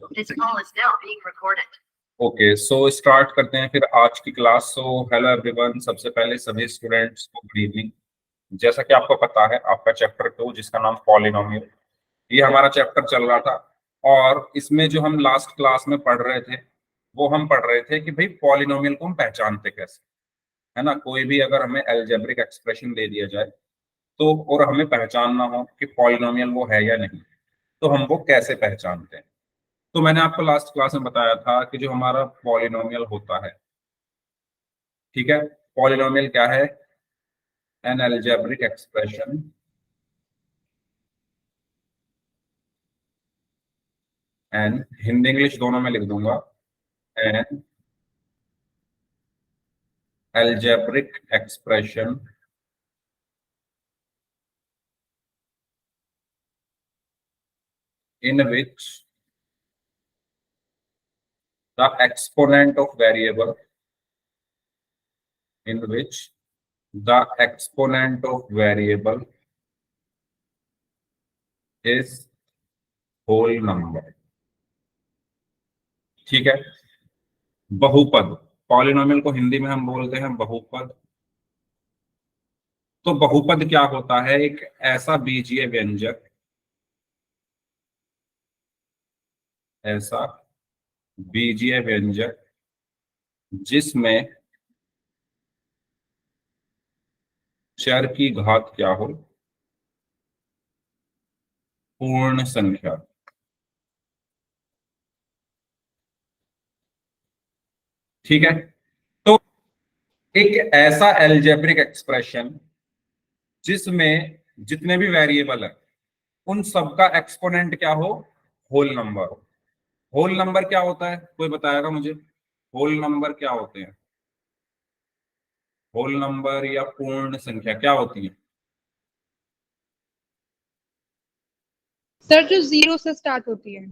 This call is now being recorded. Okay, so start करते हैं फिर आज की क्लास। सो हेलो एवरीवन, सबसे पहले सभी स्टूडेंट्स को गुड इवनिंग। जैसा कि आपको पता है, आपका चैप्टर 2 जिसका नाम पॉलिनोमियल, ये हमारा चैप्टर चल रहा था। और इसमें जो हम लास्ट क्लास में पढ़ रहे थे वो हम पढ़ रहे थे कि भाई पॉलिनोमियल को हम पहचानते कैसे, है ना। कोई भी अगर हमें अलजेब्रिक एक्सप्रेशन दे दिया जाए तो और हमें पहचानना हो कि पॉलिनोमियल वो है या नहीं, तो हम वो कैसे पहचानते हैं। तो मैंने आपको लास्ट क्लास में बताया था कि जो हमारा पॉलिनोमियल होता है, ठीक है, पॉलिनोमियल क्या है? An algebraic expression an, Hindi English दोनों में लिख दूंगा, an algebraic expression in which the exponent of variable in which the exponent of variable is whole number। ठीक है, बहुपद, पॉलिनोमियल को हिंदी में हम बोलते हैं बहुपद। तो बहुपद क्या होता है? एक ऐसा बीजीय व्यंजक, ऐसा बीजीय व्यंजक जिसमें चर की घात क्या हो? पूर्ण संख्या। ठीक है, तो एक ऐसा अलजेब्रिक एक्सप्रेशन जिसमें जितने भी वेरिएबल है उन सबका एक्सपोनेंट क्या हो? होल नंबर हो। होल नंबर क्या होता है? कोई बताएगा मुझे? होल नंबर क्या होते हैं? होल नंबर या पूर्ण संख्या क्या होती है? सर जो 0 से स्टार्ट होती है।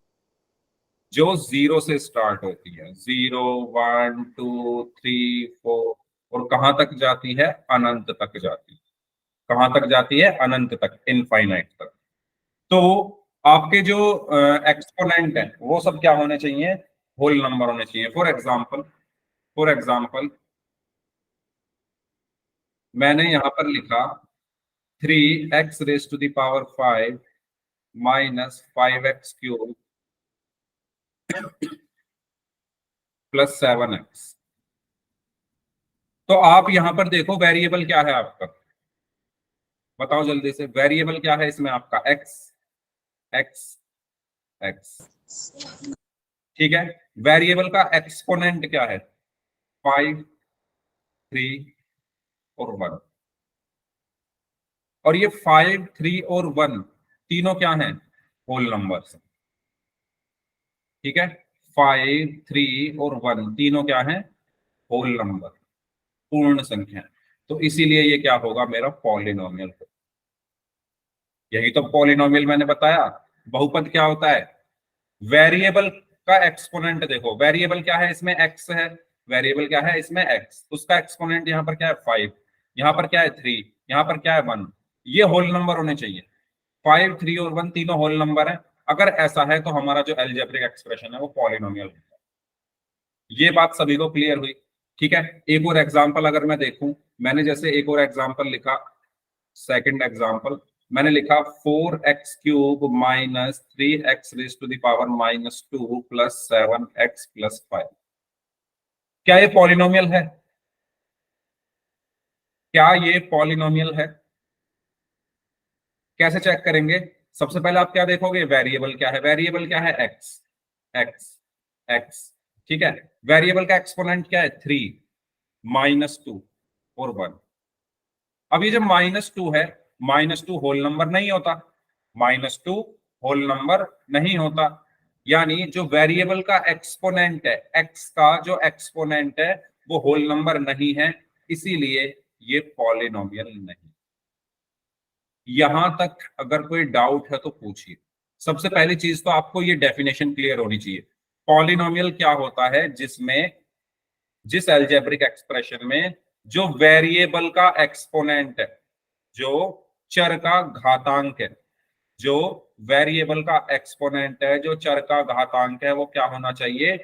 जो 0 से स्टार्ट होती है, 0 1 2 3 4, और कहां तक जाती है? अनंत तक जाती है। कहां तक जाती है? अनंत तक, इनफाइनाइट तक। तो आपके जो एक्सपोनेंट है वो सब क्या होने चाहिए? होल नंबर होने चाहिए। फॉर एग्जाम्पल मैंने यहां पर लिखा 3x⁵ minus 5x³ plus 7x। तो आप यहां पर देखो वेरिएबल क्या है आपका, बताओ जल्दी से। वेरिएबल क्या है इसमें आपका? x x x। ठीक है, वेरिएबल का एक्सपोनेंट क्या है? 5 3 और 1। और ये 5 3 और 1 तीनों क्या हैं? Whole numbers. ठीक है, 5 3 और 1 तीनों क्या हैं? होल नंबर, पूर्ण संख्या। तो इसीलिए ये क्या होगा? मेरा पॉलिनोमियल। यही तो पॉलिनोमियल मैंने बताया। बहुपद क्या होता है? वेरिएबल का एक्सपोनेंट। देखो वेरिएबल क्या है इसमें? x है। वेरिएबल क्या है इसमें? x। उसका एक्सपोनेंट यहाँ पर क्या है? 5। यहाँ पर क्या है? 3। यहाँ पर क्या है? 1। ये होल नंबर होने चाहिए। 5 3 और 1 तीनों होल नंबर है। अगर ऐसा है तो हमारा जो अलजेब्रिक एक्सप्रेशन है वो पॉलिनोमियल है। ये बात सभी को क्लियर हुई? ठीक है, एक और एग्जांपल अगर मैं देखूं, मैंने जैसे एक और एग्जांपल लिखा, सेकंड एग्जांपल मैंने लिखा 4x³ minus 3x⁵ plus 7x plus 5। क्या ये पॉलिनोमियल है? क्या ये पॉलिनोमियल है? कैसे चेक करेंगे? सबसे पहले आप क्या देखोगे? वेरिएबल क्या है? वेरिएबल क्या है? x x x। ठीक है, वेरिएबल का एक्सपोनेंट क्या है? 3 -2 और 1। अब ये जो -2 है, -2 होल नंबर नहीं होता। -2 होल नंबर नहीं होता, यानी जो वेरिएबल का एक्सपोनेंट है, x का जो एक्सपोनेंट है वो होल नंबर नहीं है, इसीलिए ये पॉलिनोमियल नहीं। यहां तक अगर कोई डाउट है तो पूछिए। सबसे पहली चीज तो आपको ये डेफिनेशन क्लियर होनी चाहिए। पॉलिनोमियल क्या होता है? जिसमें, जिस अलजेब्रिक एक्सप्रेशन में जो वेरिएबल का एक्सपोनेंट है, जो चर का घातांक है, जो वेरिएबल का एक्सपोनेंट है, जो चर का घातांक है, वो क्या होना चाहिए?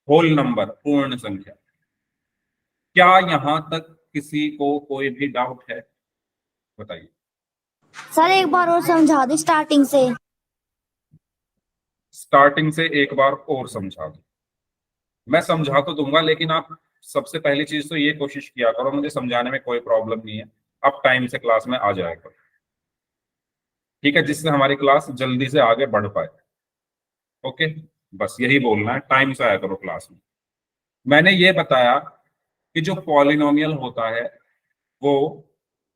होल नंबर, पूर्ण संख्या। क्या यहां तक किसी को कोई भी डाउट है? बताइए। सर एक बार और समझा दे स्टार्टिंग से। स्टार्टिंग से एक बार और समझा दो। मैं समझा तो दूंगा, लेकिन आप सबसे पहली चीज तो ये कोशिश किया करो, मुझे समझाने में कोई प्रॉब्लम नहीं है, आप टाइम से क्लास में आ जाया करो, ठीक है, जिससे हमारी क्लास जल्दी से आगे बढ़ पाए। ओके, बस यही बोलना है, टाइम से आया करो क्लास में। मैंने ये बताया कि जो पॉलिनोमियल होता है वो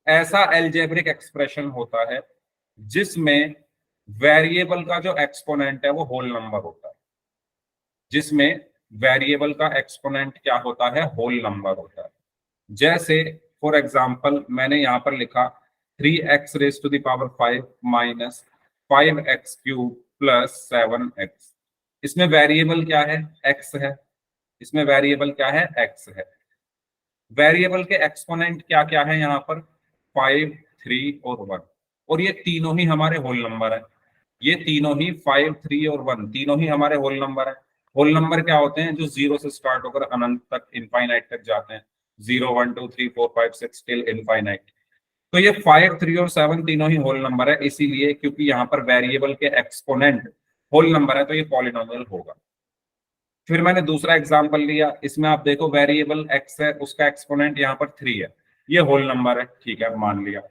ऐसा एल्जेब्रिक एक्सप्रेशन होता है जिसमें वेरिएबल का जो एक्सपोनेंट है वो होल नंबर होता है, जिसमें वेरिएबल का एक्सपोनेंट क्या होता है? होल नंबर होता है। जैसे फॉर एग्जांपल मैंने यहां पर लिखा 3x raise to the power 5 minus 5x cube plus 7x। इसमें वेरिएबल क्या है? x है। इसमें वेरिएबल क्या है? x है। वेरिएबल के एक्सपोनेंट क्या क्या है यहाँ पर? 5, 3 और 1, और ये तीनों ही हमारे होल नंबर है। ये तीनों ही 5, 3 और 1 तीनों ही हमारे होल नंबर है। होल नंबर क्या होते हैं? जो जीरो से स्टार्ट होकर अनंत तक, इनफाइनाइट तक जाते हैं। 0, 1, 2, 3, 4, 5, 6 टिल इनफाइनाइट। तो ये 5, 3 और 7 तीनों ही होल नंबर है, इसीलिए क्योंकि यहाँ पर वेरिएबल के एक्सपोनेंट होल नंबर है तो ये पॉलिनोमियल होगा। फिर मैंने दूसरा एग्जांपल लिया, इसमें आप देखो वेरिएबल x है, उसका एक्सपोनेंट यहाँ पर 3 है, ये होल नंबर है, ठीक है, मान लिया।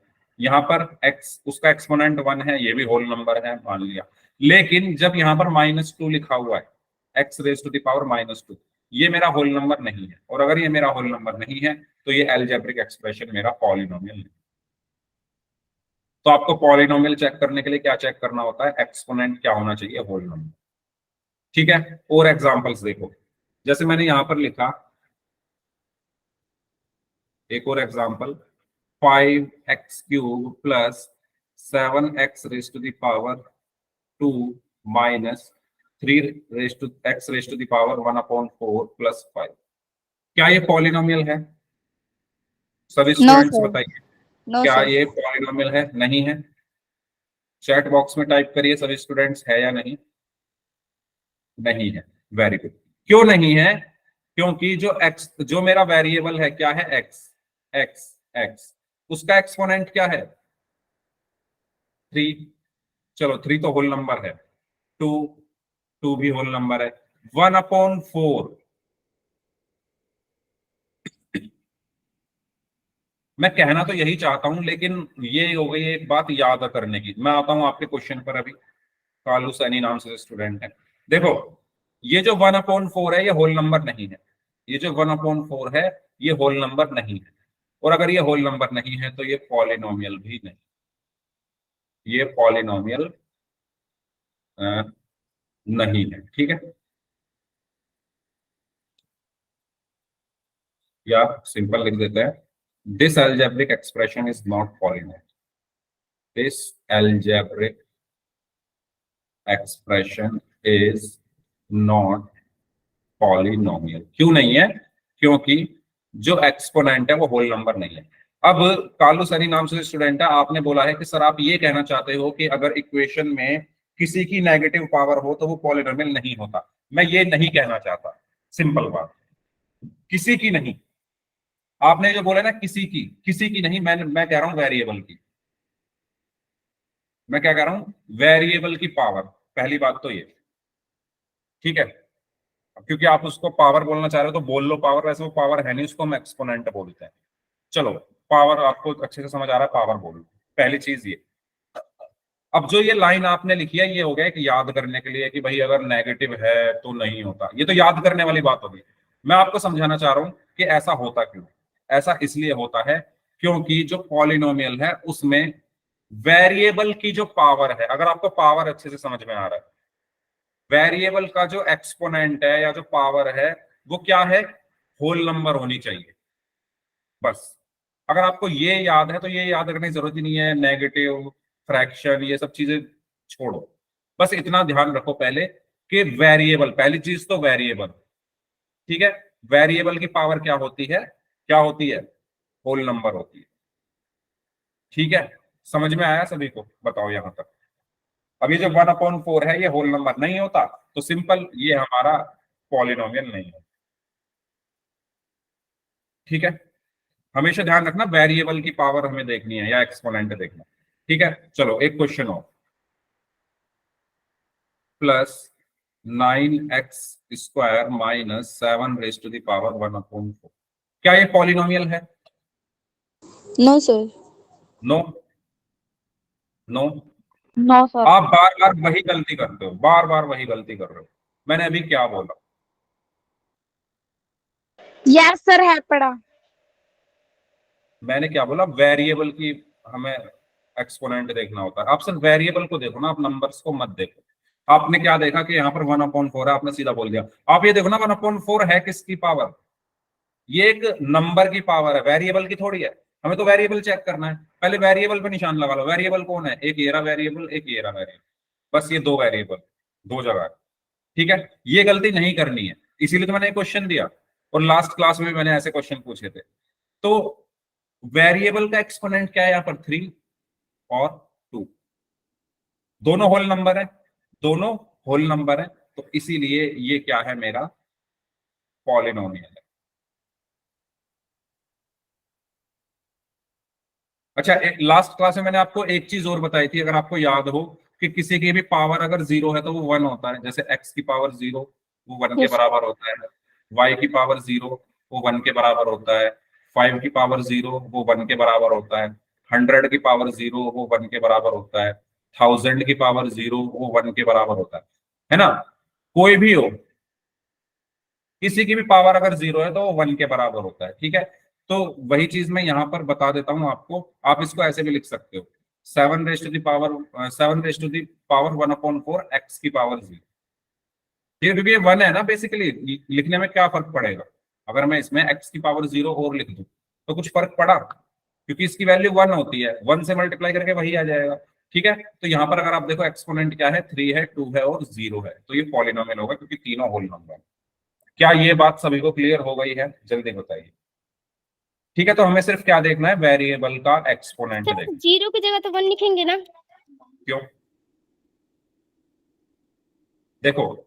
यहाँ पर x, उसका एक्सपोनेंट 1 है, ये भी होल नंबर है, मान लिया। लेकिन जब यहाँ पर -2 लिखा हुआ है, x raise to the power -2, ये मेरा होल नंबर नहीं है, और अगर ये मेरा होल नंबर नहीं है तो ये अलजेब्रिक एक्सप्रेशन मेरा पॉलिनोमियल नहीं। तो आपको पॉलिनोमियल चेक करने के लिए क्या चेक करना होता है? एक्सपोनेंट क्या होना चाहिए? होल नंबर, ठीक है। और एग्जांपल्स देखो, जैसे मैंने यहां पर लिखा एक और example, 5x cube plus 7x raise to the power 2 minus 3 x raise to the power 1/4 plus 5। क्या ये पॉलिनोमियल है? सभी स्टूडेंट्स sir. बताइए, नो क्या सर। ये पॉलिनोमियल है? नहीं है। चैट बॉक्स में टाइप करिए सभी स्टूडेंट्स, है या नहीं? नहीं है। Very good. क्यों नहीं है? क्योंकि जो मेरा वेरिएबल है क्या है? एक्स। एक्स, एक्स, उसका एक्सपोनेंट क्या है? 3। चलो 3 तो होल नंबर है। 2, 2 भी होल नंबर है। 1/4, मैं कहना तो यही चाहता हूं, लेकिन ये हो गई एक बात याद करने की। मैं आता हूं आपके क्वेश्चन पर। अभी कालू सैनी नाम से स्टूडेंट है, देखो, ये जो 1/4 है ये होल नंबर नहीं है। ये जो 1/4 है ये होल नंबर नहीं है, और अगर ये होल नंबर नहीं है तो ये पॉलिनोमियल भी नहीं। ये पॉलिनोमियल नहीं है, ठीक है। या सिंपल लिख देते हैं, this algebraic expression is not polynomial. This algebraic expression is not polynomial. क्यों नहीं है? क्योंकि जो एक्सपोनेंट है वो होल नंबर नहीं है। अब कालू सनी नाम से स्टूडेंट है, आपने बोला है कि सर आप ये कहना चाहते हो कि अगर इक्वेशन में किसी की नेगेटिव पावर हो तो वो पॉलिनोमियल नहीं होता। मैं ये नहीं कहना चाहता, सिंपल बात, किसी की नहीं। आपने जो बोला ना किसी की नहीं, मैं कह रहा हूं वेरिएबल की। मैं क्या कह रहा हूं? वेरिएबल की पावर, पहली बात तो ये, ठीक है। क्योंकि आप उसको पावर बोलना चाह रहे हो तो बोल लो पावर, वैसे वो पावर है नहीं, उसको हम एक्सपोनेंट बोलते हैं। चलो, पावर आपको अच्छे से समझ आ रहा है, पावर बोल लो, पहली चीज ये। अब जो ये लाइन आपने लिखी है ये हो गया कि याद करने के लिए कि भाई अगर नेगेटिव है तो नहीं होता, ये तो याद करने वाली बात होगी। मैं आपको समझाना चाह रहा हूं कि ऐसा होता क्यों। ऐसा इसलिए होता है क्योंकि जो पॉलिनोमियल है उसमें वेरिएबल की जो पावर है, अगर आपको पावर अच्छे से समझ में आ रहा है, वेरिएबल का जो एक्सपोनेंट है या जो पावर है वो क्या है? होल नंबर होनी चाहिए। बस, अगर आपको ये याद है तो ये याद रखने की जरूरत ही नहीं है, नेगेटिव, फ्रैक्शन, ये सब चीजें छोड़ो। बस इतना ध्यान रखो पहले कि वेरिएबल, पहली चीज तो वेरिएबल, ठीक है। वेरिएबल की पावर क्या होती है? क्या होती है? होल नंबर होती है, ठीक है। समझ में आया सभी को? बताओ यहां तक। अब ये जो 1/4 है ये होल नंबर नहीं होता, तो सिंपल ये हमारा पॉलिनोमियल नहीं है। ठीक है, हमेशा ध्यान रखना वेरिएबल की पावर हमें देखनी है या एक्सपोनेंट देखना। ठीक है, चलो एक क्वेश्चन और, प्लस 9x² माइनस 7^1/4, क्या ये पॉलिनोमियल है? No sir. No, no. No sir. आप बार बार वही गलती करते हो, बार बार वही गलती कर रहे हो। मैंने अभी क्या बोला? यस सर है पढ़ा। मैंने क्या बोला? वेरिएबल की हमें एक्सपोनेंट देखना होता है। आप सिर्फ वेरिएबल को देखो ना, आप नंबर्स को मत देखो। आपने क्या देखा कि यहाँ पर 1/4 है, आपने सीधा बोल दिया। आप ये देखो ना 1/4 है किसकी पावर? ये एक नंबर की पावर है, वेरिएबल की थोड़ी है। हमें तो वेरिएबल चेक करना है, पहले वेरिएबल पे निशान लगा लो। वेरिएबल कौन है? एक ये रहा वेरिएबल, एक ये रहा वेरिएबल, बस ये दो वेरिएबल, दो जगह है। ठीक है, ये गलती नहीं करनी है, इसीलिए तो मैंने क्वेश्चन दिया, और लास्ट क्लास में भी मैंने ऐसे क्वेश्चन पूछे थे। तो वेरिएबल का एक्सपोनेंट क्या है यहाँ पर? 3 और 2, दोनों होल नंबर है, दोनों होल नंबर है, तो इसीलिए ये क्या है? मेरा पॉलिनोमियल है। अच्छा, लास्ट क्लास में मैंने आपको एक चीज और बताई थी, अगर आपको याद हो, कि किसी की भी पावर अगर 0 है तो वो 1 होता है। जैसे x की पावर 0 वो 1 के Yes. बराबर होता है, y की पावर 0 वो 1 के बराबर होता है, 5 की पावर 0 वो 1 के बराबर होता है, 100 की पावर 0 वो 1 के बराबर होता है, 1000 की पावर 0 वो 1 के बराबर होता है ना? कोई भी हो, किसी की भी पावर अगर 0 है तो वो 1 के बराबर होता है। ठीक है, तो वही चीज मैं यहाँ पर बता देता हूँ आपको। आप इसको ऐसे भी लिख सकते हो, 7^1/4 x की पावर 0। ठीक है, क्योंकि ये 1 है ना, बेसिकली लिखने में क्या फर्क पड़ेगा? अगर मैं इसमें x की पावर 0 और लिख दूं तो कुछ फर्क पड़ा? क्योंकि इसकी वैल्यू 1 होती है, 1 से मल्टीप्लाई करके वही आ जाएगा। ठीक है, तो यहाँ पर अगर आप देखो एक्सपोनेंट क्या है? 3 है, 2 है और 0 है, तो ये पॉलिनोमियल होगा क्योंकि तीनों होल नंबर। क्या ये बात सभी को क्लियर हो गई है? जल्दी बताइए। ठीक है, तो हमें सिर्फ क्या देखना है? वेरिएबल का एक्सपोनेंट सर देखना। 0 की जगह तो 1 लिखेंगे ना? क्यों? देखो,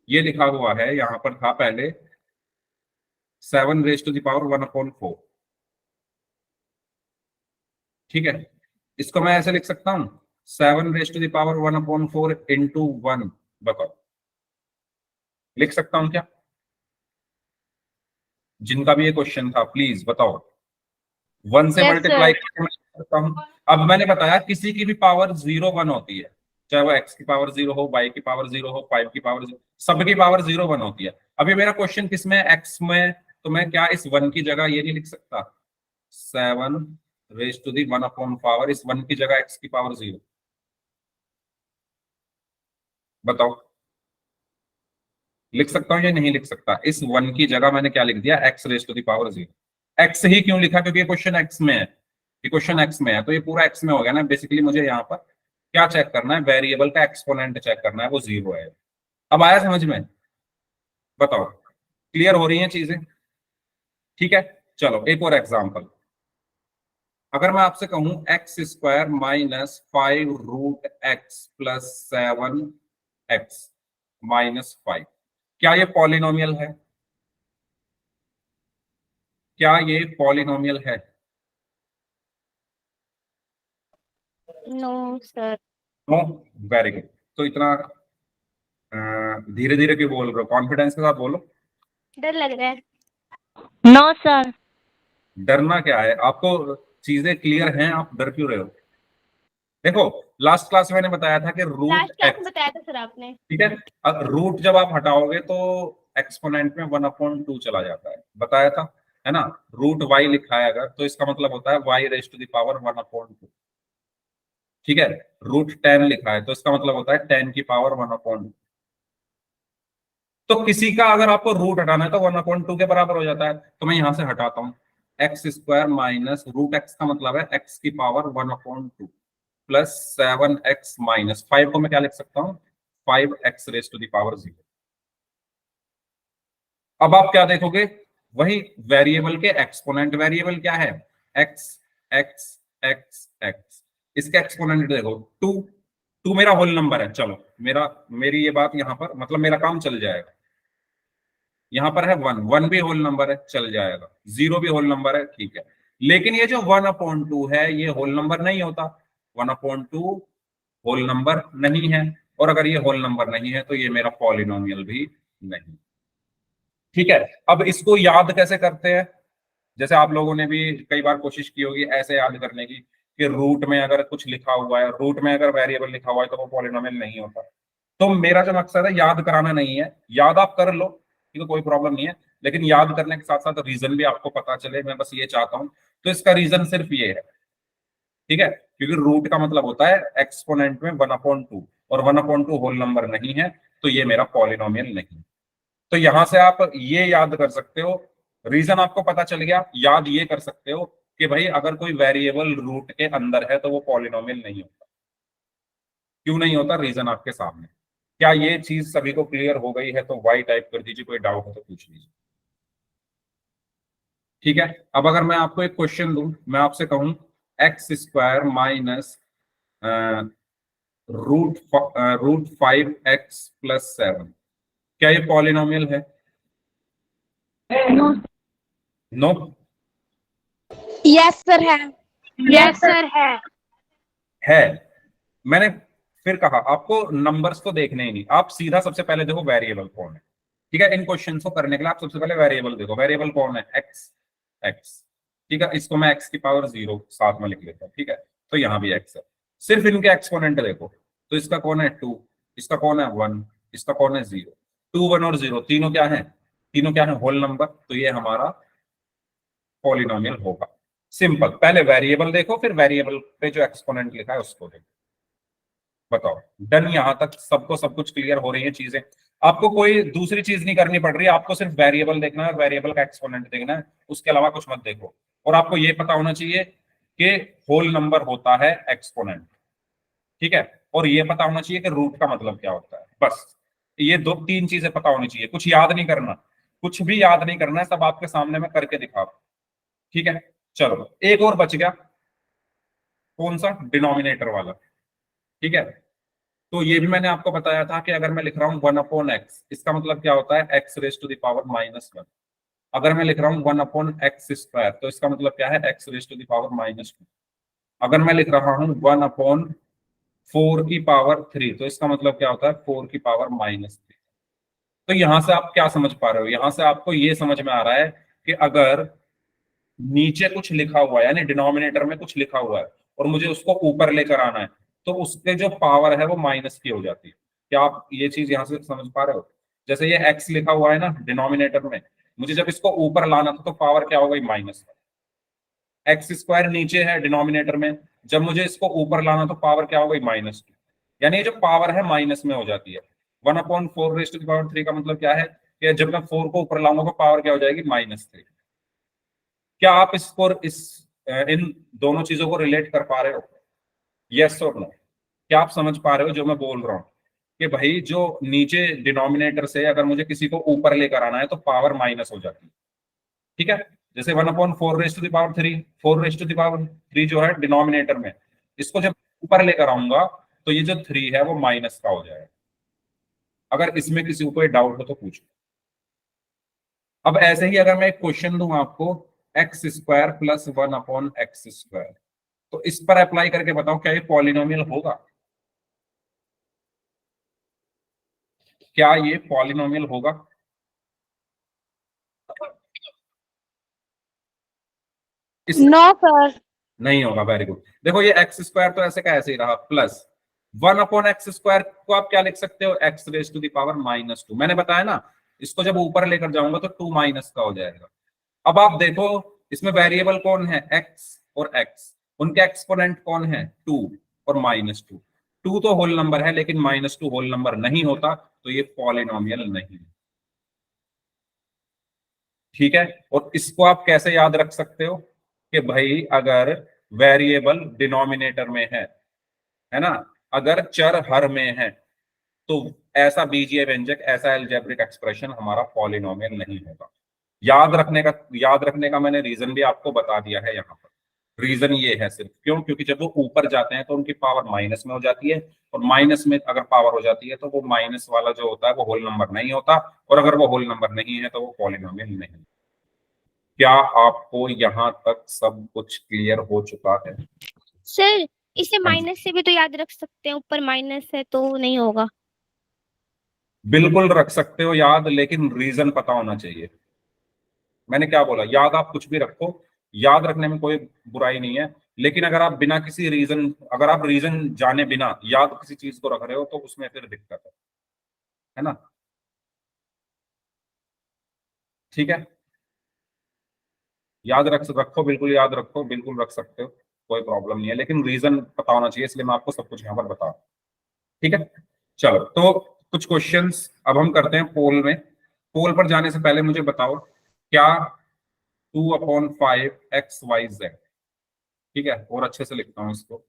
ये लिखा हुआ है, यहां पर था पहले 7^1/4। ठीक है, इसको मैं ऐसे लिख सकता हूं, 7^1/4 इंटू 1। बताओ, लिख सकता हूं क्या? जिनका भी ये क्वेश्चन था प्लीज बताओ। 1 से Yes, मल्टीप्लाई sir. करके मैं लिख सकता हूं। अब मैंने बताया किसी की भी पावर 0 1 होती है, चाहे वो x की पावर 0 हो, y की पावर 0 हो, 5 की पावर 0, सबकी पावर 0 1 होती है। अभी मेरा क्वेश्चन किस में? x में, तो मैं क्या इस 1 की जगह ये नहीं लिख सकता 7^1/4 इस 1 की जगह x की पावर 0? बताओ, लिख सकता हूं या नहीं लिख सकता? इस 1 की जगह मैंने क्या लिख दिया? x^0। x ही क्यों लिखा? क्योंकि ये क्वेश्चन x में है, ये क्वेश्चन x में है, तो ये पूरा x में हो गया ना। बेसिकली मुझे यहाँ पर क्या चेक करना है? वेरिएबल का एक्सपोनेंट चेक करना है, वो 0 है। अब आया समझ में? बताओ, क्लियर हो रही हैं चीजें? ठीक है, चलो एक और एग्जांपल। अगर मैं आपसे कहूं x² minus 5√x plus 7x minus 5, क्या ये पॉलिनोमियल है? क्या ये पॉलिनोमियल है? No sir. No, very good. तो इतना धीरे धीरे क्यों बोल रहे हो? कॉन्फिडेंस के साथ बोलो। डर लग रहा है। No sir. डरना क्या है? आपको चीजें क्लियर हैं, आप डर क्यों रहे हो? देखो, लास्ट क्लास में मैंने बताया था कि रूट लास्ट क्लास में एक्स, बताया था सर आपने। ठीक है, अब रूट जब आप हटाओगे तो एक्सपोनेंट में 1/2 चला जाता है, बताया था, है ना? रूट y लिखा है अगर, तो इसका मतलब होता है y⁻² 1/2। ठीक है, √10 लिखा है तो इसका मतलब होता है 10 की पावर 1/2। तो किसी का अगर आपको रूट हटाना है तो 1/2 के बराबर हो जाता है, तो मैं यहां से हटाता हूं। x² माइनस √x का मतलब है x की पावर 1/2 प्लस 7x माइनस 5 को मैं क्या लिख सकता हूं? 5x⁻⁴। अब आप क्या देखोगे? वही वेरिएबल के एक्सपोनेंट। वेरिएबल क्या है? x x x x। इसका एक्सपोनेंट देखो 2, 2 मेरा होल नंबर है, चलो मेरी ये बात यहाँ पर मतलब मेरा काम चल जाएगा। यहाँ पर है 1, 1 भी होल नंबर है, चल जाएगा। 0 भी होल नंबर है, ठीक है। लेकिन ये जो 1/2 है ये होल नंबर नहीं होता। 1/2 होल नंबर नहीं है, और अगर ये होल नंबर नहीं है तो ये मेरा पॉलिनोमियल भी नहीं। ठीक है, अब इसको याद कैसे करते हैं? जैसे आप लोगों ने भी कई बार कोशिश की होगी ऐसे याद करने की कि रूट में अगर कुछ लिखा हुआ है, रूट में अगर वेरिएबल लिखा हुआ है तो वो पॉलिनोमियल नहीं होता। तो मेरा जो मकसद है याद कराना नहीं है, याद आप कर लो, ठीक है, कोई प्रॉब्लम नहीं है, लेकिन याद करने के साथ साथ रीजन भी आपको पता चले, मैं बस ये चाहता हूं। तो इसका रीजन सिर्फ ये है, ठीक है, क्योंकि रूट का मतलब होता है एक्सपोनेंट में 1/2, और 1/2 होल नंबर नहीं है, तो ये मेरा पॉलिनोमियल नहीं। तो यहां से आप ये याद कर सकते हो, रीजन आपको पता चल गया, याद ये कर सकते हो कि भाई अगर कोई वेरिएबल रूट के अंदर है तो वो पॉलिनोमियल नहीं होता। क्यों नहीं होता, रीजन आपके सामने। क्या ये चीज सभी को क्लियर हो गई है? तो वाई टाइप कर दीजिए, कोई डाउट हो तो पूछ लीजिए। ठीक है, अब अगर मैं आपको एक क्वेश्चन दूं, मैं आपसे कहूं x² माइनस रूट 5x+7, क्या ये पॉलिनोमियल है? नो? यस सर है। यस सर है। मैंने फिर कहा आपको नंबर्स तो देखने ही नहीं, आप सीधा सबसे पहले देखो वेरिएबल कौन है। ठीक है, इन क्वेश्चंस को करने के लिए आप सबसे पहले वेरिएबल देखो, वेरिएबल कौन है? एक्स। ठीक है, इसको मैं x की पावर 0 साथ में लिख लेता हूँ। ठीक है, तो यहाँ भी x है। सिर्फ इनके एक्सपोनेंट देखो, तो इसका कौन है 2, इसका कौन है 1, इसका कौन है 0। 2, 1 और 0 तीनों क्या है? तीनों क्या है? Whole number. तो ये हमारा पॉलिनोमियल होगा। सिंपल, पहले वेरिएबल देखो, फिर वेरिएबल पे जो एक्सपोनेंट लिखा है उसको देखो। बताओ, डन? यहां तक सबको सब कुछ क्लियर हो रही है चीजें? आपको कोई दूसरी चीज नहीं करनी पड़ रही, आपको सिर्फ वेरिएबल देखना है, वेरिएबल का एक्सपोनेंट देखना है, उसके अलावा कुछ मत देखो। और आपको ये पता होना चाहिए कि होल नंबर होता है एक्सपोनेंट, ठीक है, और ये पता होना चाहिए कि रूट का मतलब क्या होता है। बस ये 2-3 चीजें पता होनी चाहिए, कुछ याद नहीं करना, कुछ भी याद नहीं करना है, सब आपके सामने में करके दिखा। ठीक है, चलो एक और बच गया, कौन सा? डिनोमिनेटर वाला। ठीक है, तो ये भी मैंने आपको बताया था कि अगर मैं लिख रहा हूं 1/x, इसका मतलब क्या होता है? x⁻⁻1। अगर मैं लिख रहा हूं 1/x², तो इसका मतलब क्या है? x⁻⁻2। अगर मैं लिख रहा हूं 1/4⁻3, तो इसका मतलब क्या होता है? 4⁻3। तो यहां से आप क्या समझ पा रहे हो? यहां से आपको ये समझ में आ रहा है कि अगर नीचे कुछ लिखा हुआ है, यानी डिनोमिनेटर में कुछ लिखा हुआ है, और मुझे उसको ऊपर लेकर आना है, तो उसके जो पावर है वो माइनस की हो जाती है। क्या आप ये चीज यहां से समझ पा रहे हो? जैसे ये x लिखा हुआ है ना डिनोमिनेटर में, मुझे जब इसको ऊपर लाना था तो पावर क्या हो गई? माइनस। x² नीचे है डिनोमिनेटर में, जब मुझे इसको ऊपर लाना तो पावर क्या हो गई? -2। यानी ये जो पावर है माइनस में हो जाती है। 1/4⁻³ का मतलब क्या है कि जब मैं 4 को ऊपर लाऊंगा तो पावर क्या हो जाएगी? -3। क्या आप इन दोनों चीजों को रिलेट कर पा रहे हो? यस और नो? क्या आप समझ पा रहे हो जो मैं बोल रहा हूं कि भाई जो नीचे डिनोमिनेटर से अगर मुझे किसी को ऊपर लेकर आना है तो पावर माइनस हो जाती है। ठीक है, जैसे 1/4⁻3, 4⁻3 जो है डिनोमिनेटर में, इसको जब ऊपर लेकर आऊंगा तो ये जो 3 है वो माइनस का हो जाएगा। अगर इसमें किसी को कोई डाउट हो तो पूछो। अब ऐसे ही अगर मैं एक क्वेश्चन दूं आपको, x² + 1/x², तो इस पर अप्लाई करके बताओ क्या ये पॉलिनोमियल होगा? क्या ये पॉलिनोमियल होगा? No sir. नहीं होगा। Very good. देखो ये x² तो ऐसे का ऐसे ही रहा, प्लस 1/x² को आप क्या लिख सकते हो? x⁻⁻2। मैंने बताया ना, इसको जब ऊपर लेकर जाऊंगा तो 2 माइनस का हो जाएगा। अब आप देखो इसमें वेरिएबल कौन है? x और x, उनके एक्सपोनेंट कौन है? 2 और -2। 2 तो होल नंबर है, लेकिन -2 होल नंबर नहीं होता, तो ये पॉलिनोमियल नहीं। ठीक है, और इसको आप कैसे याद रख सकते हो कि भाई अगर वेरिएबल डिनोमिनेटर में है ना, अगर चर हर में है, तो ऐसा बीजीय व्यंजक, ऐसा अलजेब्रिक एक्सप्रेशन हमारा पॉलिनोमियल नहीं होगा। याद रखने का मैंने रीजन भी आपको बता दिया है यहाँ पर। रीजन ये है सिर्फ, क्यों? क्योंकि जब वो ऊपर जाते हैं तो उनकी पावर माइनस में हो जाती है, और माइनस में अगर पावर हो जाती है तो वो माइनस वाला जो होता है वो होल नंबर नहीं होता, और अगर वो होल नंबर नहीं है तो वो पॉलिनोमियल नहीं। क्या आपको यहाँ तक सब कुछ क्लियर हो चुका है? सर इसे हाँ जी। माइनस से भी तो याद रख सकते हैं, ऊपर माइनस है तो नहीं होगा। बिल्कुल रख सकते हो याद, लेकिन रीजन पता होना चाहिए। मैंने क्या बोला, याद आप कुछ भी रखो, याद रखने में कोई बुराई नहीं है, लेकिन अगर आप बिना किसी रीजन, अगर आप रीजन जाने बिना याद किसी चीज को रख रहे हो तो उसमें फिर दिक्कत है ना? ठीक है, याद रखो, बिल्कुल याद रखो, बिल्कुल रख सकते हो, कोई प्रॉब्लम नहीं है, लेकिन रीजन पता होना चाहिए, इसलिए मैं आपको सब कुछ यहाँ पर बता रहा हूं। ठीक है, चलो तो कुछ क्वेश्चंस अब हम करते हैं पोल में। पोल पर जाने से पहले मुझे बताओ, क्या 2/5 XYZ, ठीक है, और अच्छे से लिखता हूं इसको,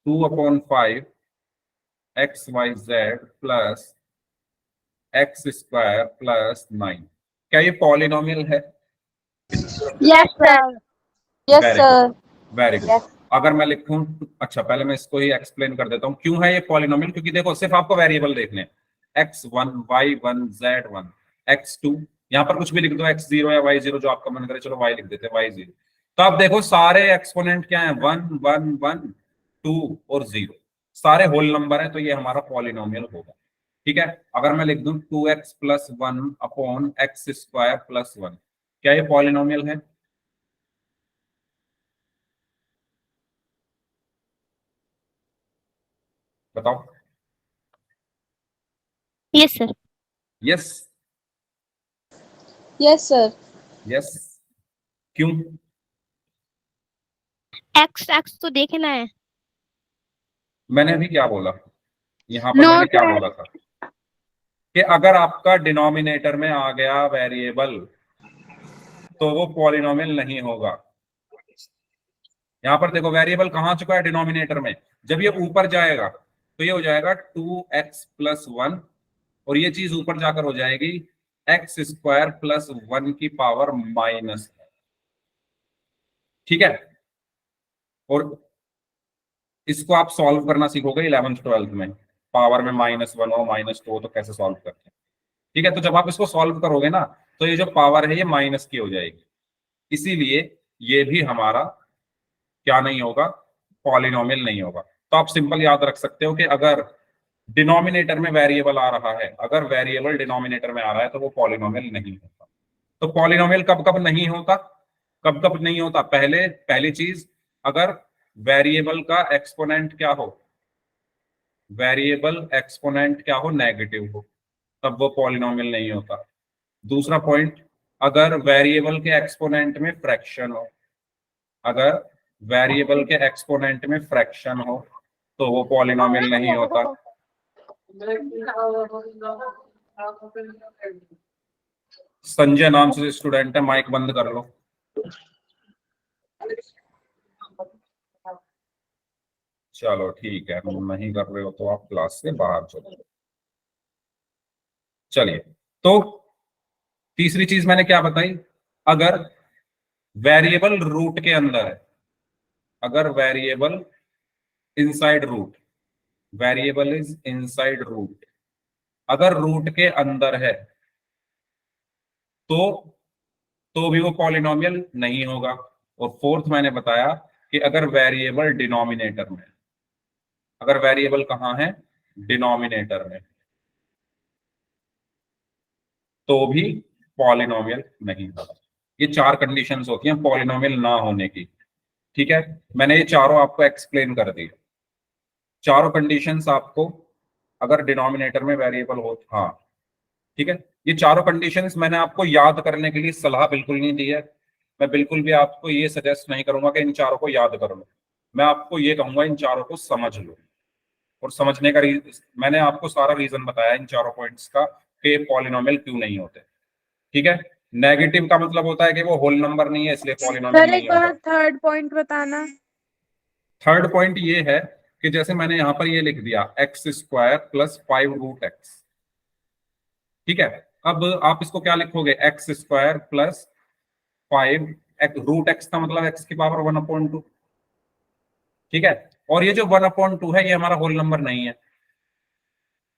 2/5 XYZ प्लस x² प्लस 9, क्या ये पॉलिनोमियल है? Yes, sir. Yes, very sir. Good, very good. अगर मैं लिखूं, अच्छा पहले मैं इसको ही एक्सप्लेन कर देता हूं क्यों है ये पॉलिनोमियल, क्योंकि देखो सिर्फ आपको वेरिएबल देखने हैं, x1 y1 z1 x2, यहाँ पर कुछ भी लिख दो, x0 या y0, जो आपका मन करे, चलो y लिख देते हैं, y0। तो आप देखो सारे एक्सपोनेंट क्या है, 1 1 1 2 और 0, सारे होल नंबर है, तो ये हमारा पॉलिनोमियल होगा। ठीक है, अगर मैं लिख दूं 2x plus 1 upon x² plus 1, क्या ये पॉलिनोमियल है? बताओ। Yes sir. Yes, Yes, sir. Yes, क्यों? एक्स एक्स तो देखना है। मैंने अभी क्या बोला, यहाँ पर No, मैंने क्या sir. बोला था कि अगर आपका डिनोमिनेटर में आ गया वेरिएबल तो वो पॉलिनोमियल नहीं होगा। यहाँ पर देखो वेरिएबल कहाँ आ चुका है, डिनोमिनेटर में, जब ये ऊपर जाएगा तो ये हो जाएगा 2x प्लस 1, और ये चीज ऊपर जाकर हो जाएगी x² प्लस 1 की पावर माइनस। ठीक है, और इसको आप सॉल्व करना सीखोगे 11th-12th में, पावर में -1 हो -2 हो तो कैसे सॉल्व करते हैं। ठीक है, तो जब आप इसको सॉल्व करोगे ना तो ये जो पावर है ये माइनस की हो जाएगी, इसीलिए ये भी हमारा क्या नहीं होगा, पॉलिनोमियल नहीं होगा। तो आप सिंपल याद रख सकते हो कि अगर डिनोमिनेटर में वेरिएबल आ रहा है, अगर वेरिएबल डिनोमिनेटर में आ रहा है तो वो पॉलिनोमियल नहीं होता। तो पॉलिनोमियल कब कब नहीं होता, कब कब नहीं होता? पहली चीज, अगर वेरिएबल का एक्सपोनेंट क्या हो, वेरिएबल एक्सपोनेंट क्या हो, नेगेटिव हो, तब वो पॉलिनोमियल नहीं होता। दूसरा पॉइंट, अगर वेरिएबल के एक्सपोनेंट में फ्रैक्शन हो, अगर वेरिएबल के एक्सपोनेंट में फ्रैक्शन हो तो वो पॉलिनोमियल नहीं होता। संजय नाम से स्टूडेंट है, माइक बंद कर लो। चलो ठीक है, नहीं कर रहे हो तो आप क्लास से बाहर चलो। चलिए, तो तीसरी चीज मैंने क्या बताई, अगर वेरिएबल रूट के अंदर है, अगर variable inside root, variable is inside root, अगर रूट के अंदर है तो भी वो पॉलिनोमियल नहीं होगा। और फोर्थ मैंने बताया कि अगर वेरिएबल डिनोमिनेटर में, अगर वेरिएबल कहाँ है, डिनोमिनेटर में, तो भी पॉलिनोमियल नहीं होगा। ये 4 कंडीशंस होती हैं पॉलिनोमियल ना होने की। ठीक है, मैंने ये चारों आपको एक्सप्लेन कर दी, चारों कंडीशंस आपको, अगर डिनोमिनेटर में वेरिएबल हो, हाँ ठीक है, ये चारों कंडीशंस मैंने आपको याद करने के लिए सलाह बिल्कुल नहीं दी है। मैं बिल्कुल भी आपको ये सजेस्ट नहीं करूंगा कि इन चारों को याद कर लो, मैं आपको ये कहूंगा इन चारों को समझ लो, और समझने का मैंने आपको सारा रीजन बताया इन चारों पॉइंट्स का कि पॉलिनोमियल क्यों नहीं होते। ठीक है, नेगेटिव का मतलब होता है कि वो होल नंबर नहीं है, इसलिए पॉलिनोमियल सर नहीं एक बार होगा। थर्ड पॉइंट बताना। थर्ड पॉइंट ये है कि जैसे मैंने यहां पर ये लिख दिया x² प्लस 5√x, ठीक है, अब आप इसको क्या लिखोगे, x² प्लस 5 रूट एक्स का मतलब एक्स की पावर 1/2, ठीक है। और ये जो 1/2 है ये हमारा होल नंबर नहीं है।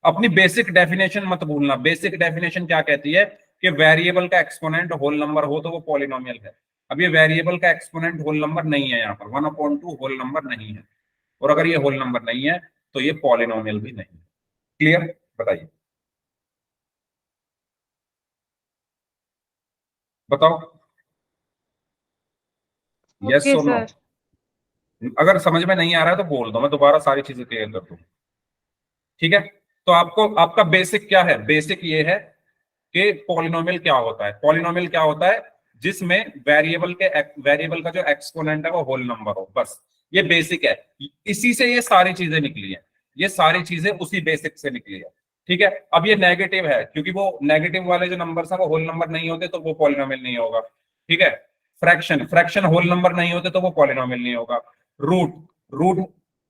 अपनी बेसिक डेफिनेशन मत भूलना। बेसिक डेफिनेशन क्या कहती है कि वेरिएबल का एक्सपोनेंट होल नंबर हो तो वो पॉलिनोमियल है। अब ये वेरिएबल का एक्सपोनेंट होल नंबर नहीं है, यहाँ पर 1/2 होल नंबर नहीं है, और अगर ये होल नंबर नहीं है तो ये पॉलिनोमियल भी नहीं है। क्लियर? बताइए, बताओ, यस ओके और नो। सर। अगर समझ में नहीं आ रहा है तो बोल दो, मैं दोबारा सारी चीजें क्लियर कर दूं। ठीक है, तो आपको आपका बेसिक क्या है? बेसिक ये है कि पॉलिनोमियल क्या होता है। पॉलिनोमियल क्या होता है? जिसमें वेरिएबल का जो एक्सपोनेंट है वो होल नंबर हो, बस। ये बेसिक है, इसी से ये सारी चीजें निकली है। ये सारी चीजें उसी बेसिक से निकली है। ठीक है, अब ये नेगेटिव है, क्योंकि वो नेगेटिव वाले जो नंबर्स हैं वो होल नंबर नहीं होते तो वो पॉलिनोमियल नहीं होगा। ठीक है, फ्रैक्शन होल नंबर नहीं होते तो वो पॉलिनोमियल नहीं होगा। रूट रूट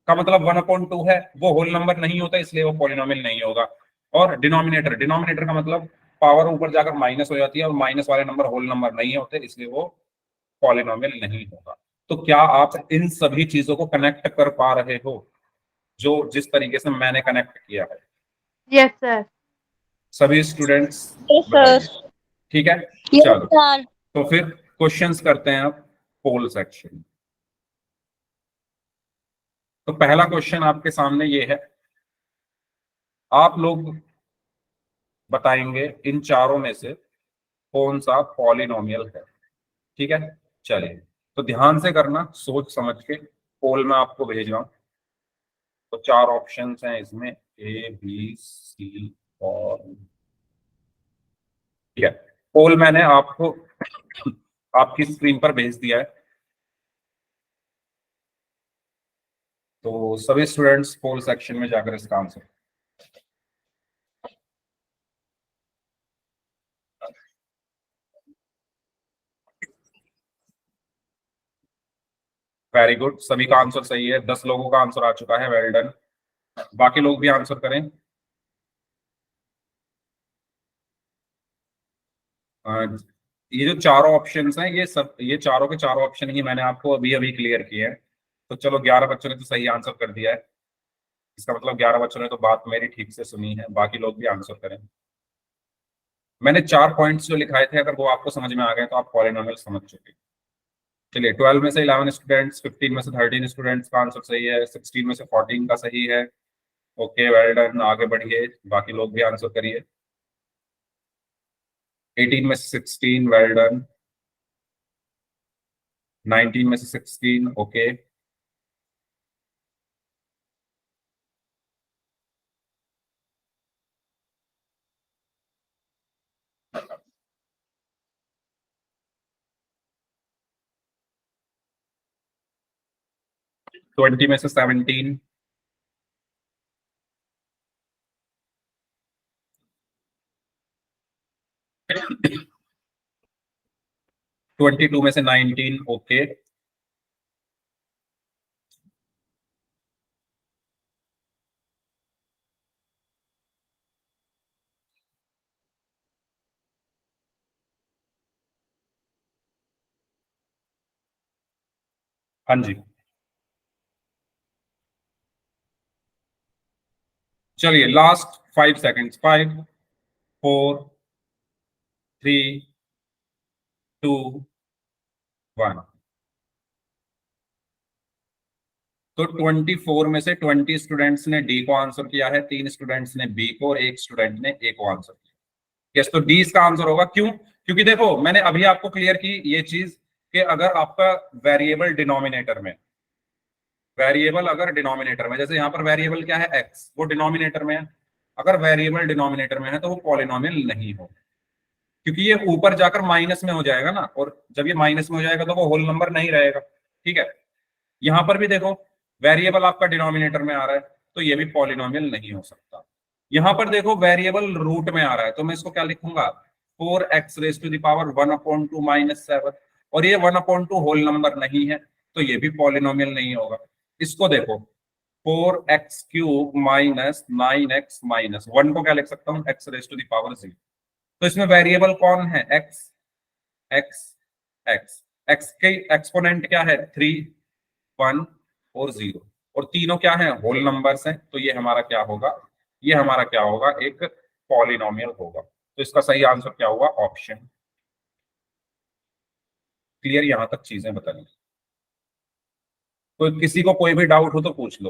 का मतलब 1/2 है, वो होल नंबर नहीं होता इसलिए वो पॉलिनोमियल नहीं होगा। और डिनोमिनेटर का मतलब पावर ऊपर जाकर माइनस हो जाती है, और माइनस वाले नंबर होल नंबर नहीं होते इसलिए वो पॉलिनोमियल नहीं होगा। तो क्या आप इन सभी चीजों को कनेक्ट कर पा रहे हो जो जिस तरीके से मैंने कनेक्ट किया है? Yes sir. सभी स्टूडेंट्स यस बताइए। सर। ठीक है, यस चलो सर। तो फिर क्वेश्चंस करते हैं अब पोल सेक्शन। तो पहला क्वेश्चन आपके सामने ये है, आप लोग बताएंगे इन चारों में से कौन सा पॉलिनोमियल है। ठीक है, चलिए तो ध्यान से करना, सोच समझ के। पोल में आपको भेज रहा हूं, तो 4 ऑप्शंस हैं इसमें, ए बी सी और, ठीक है। पोल मैंने आपको आपकी स्क्रीन पर भेज दिया है, तो सभी स्टूडेंट्स पोल सेक्शन में जाकर इसका आंसर। वेरी गुड, सभी का आंसर सही है। 10 लोगों का आंसर आ चुका है, वेल डन। बाकी लोग भी आंसर करें। ये जो चारों ऑप्शंस हैं ये चारों के चारों ऑप्शन ही मैंने आपको अभी अभी क्लियर किए हैं। तो चलो 11 बच्चों ने तो सही आंसर कर दिया है, इसका मतलब 11 बच्चों ने तो बात मेरी ठीक से सुनी है। बाकी लोग भी आंसर करें। मैंने 4 पॉइंट्स जो लिखाए थे, अगर वो आपको समझ में आ गए तो आप पॉलिनोमियल समझ चुके। चलिए, 12 में से 11 स्टूडेंट्स, 15 में से 13 स्टूडेंट्स का आंसर सही है, 16 में से 14 का सही है। ओके, वेल डन, आगे बढ़िए, बाकी लोग भी आंसर करिए। 18 में से 16, वेल डन। 19 में से 16, ओके। ट्वेंटी में से 17, 22 में से 19, ओके। हाँ जी, चलिए लास्ट 5 सेकेंड्स, 5 4 3 2 1। तो 24 में से 20 स्टूडेंट्स ने डी को आंसर किया है, 3 स्टूडेंट्स ने बी को, और 1 स्टूडेंट ने ए को आंसर किया। यस, तो डी इसका आंसर होगा। क्यों? क्योंकि देखो मैंने अभी आपको क्लियर की ये चीज कि अगर आपका वेरिएबल डिनोमिनेटर में, वेरिएबल अगर डिनोमिनेटर में, जैसे यहाँ पर वेरिएबल क्या है एक्स, वो डिनोमिनेटर में है। अगर वेरिएबल डिनोमिनेटर में है तो वो पॉलिनोमियल नहीं हो, क्योंकि ये ऊपर जाकर माइनस में हो जाएगा ना, और जब ये माइनस में हो जाएगा तो वो होल नंबर नहीं रहेगा। ठीक है, यहां पर भी देखो वेरिएबल आपका डिनोमिनेटर में आ रहा है तो ये भी पॉलिनोमियल नहीं हो सकता। यहां पर देखो वेरिएबल रूट में आ रहा है तो मैं इसको क्या लिखूंगा, 4x⁻1/2 - 7, और ये 1/2 होल नंबर नहीं है तो ये भी पॉलिनोमियल नहीं होगा। इसको देखो, 4x³ - 9x-1 को क्या लिख सकता हूँ, x⁻0। तो इसमें वेरिएबल कौन है, एक्स एक्स एक्स। एक्स के एक्सपोनेंट क्या है 3, 1 और 0, और तीनों क्या है होल नंबर्स हैं, तो ये हमारा क्या होगा, ये हमारा क्या होगा, एक पॉलिनोमियल होगा। तो इसका सही आंसर क्या होगा, ऑप्शन। क्लियर, यहां तक चीजें बताइए। तो किसी को कोई भी डाउट हो तो पूछ लो,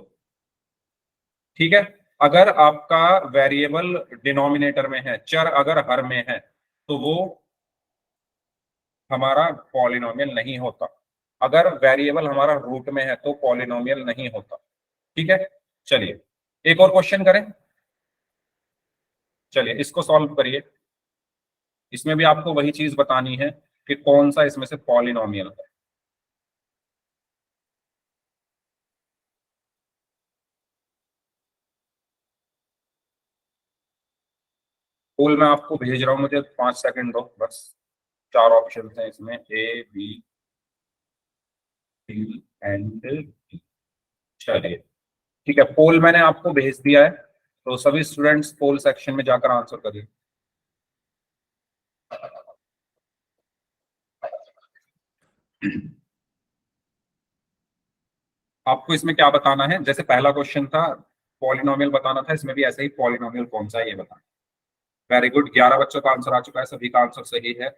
ठीक है। अगर आपका वेरिएबल डिनोमिनेटर में है, चर अगर हर में है, तो वो हमारा पॉलिनोमियल नहीं होता। अगर वेरिएबल हमारा रूट में है तो पॉलिनोमियल नहीं होता, ठीक है। चलिए एक और क्वेश्चन करें, चलिए इसको सॉल्व करिए। इसमें भी आपको वही चीज बतानी है कि कौन सा इसमें से पॉलिनोमियल है। पोल मैं आपको भेज रहा हूं, मुझे 5 सेकंड दो बस। 4 ऑप्शन हैं इसमें, A B C and D. चलिए ठीक है, पोल मैंने आपको भेज दिया है, तो सभी स्टूडेंट्स पोल सेक्शन में जाकर आंसर करिए। आपको इसमें क्या बताना है, जैसे पहला क्वेश्चन था पॉलिनोमियल बताना था, इसमें भी ऐसे ही पॉलिनोमियल कौन सा है ये बताना। वेरी गुड, 11 बच्चों का आंसर आ चुका है, सभी का आंसर सही है।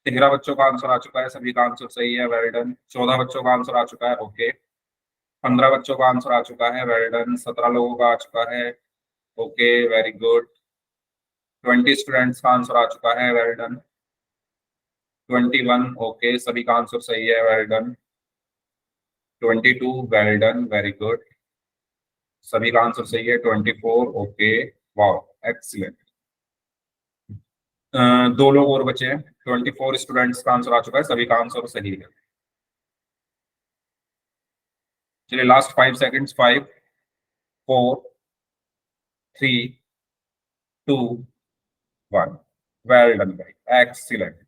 13 बच्चों का आंसर आ चुका है, सभी का आंसर सही है, वेल डन। 14 बच्चों का आंसर आ चुका है, ओके। 15 बच्चों का आंसर आ चुका है, वेल डन। 17 लोगों का आ चुका है, ओके, वेरी गुड। 20 स्टूडेंट्स का आंसर आ चुका है, वेल डन। 21, ओके, सभी का आंसर सही है, well done. 22, well done, very good, सभी का आंसर सही है। 24, ओके, वाओ, एक्सीलेंट। 2 लोग और बचे हैं। 24 स्टूडेंट्स का आंसर आ चुका है, सभी का आंसर सही है। चलिए लास्ट 5 सेकंड्स, 5, 4, 3, 2, 1, वेल डन भाई, एक्सीलेंट।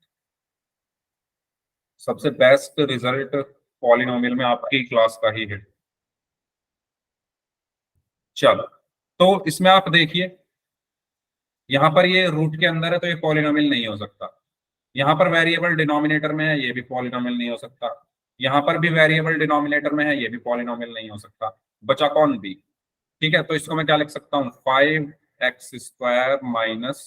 सबसे बेस्ट रिजल्ट पॉलिनोमियल में आपकी क्लास का ही है। चलो, तो इसमें आप देखिए, यहां पर ये रूट के अंदर है तो ये पॉलिनोमियल नहीं हो सकता। यहाँ पर वेरिएबल डिनोमिनेटर में है, ये भी पॉलिनोमियल नहीं हो सकता। यहाँ पर भी वेरिएबल डिनोमिनेटर में है, ये भी पॉलिनोमियल नहीं हो सकता। बचा कौन, बी। ठीक है, तो इसको मैं क्या लिख सकता हूँ, 5x² माइनस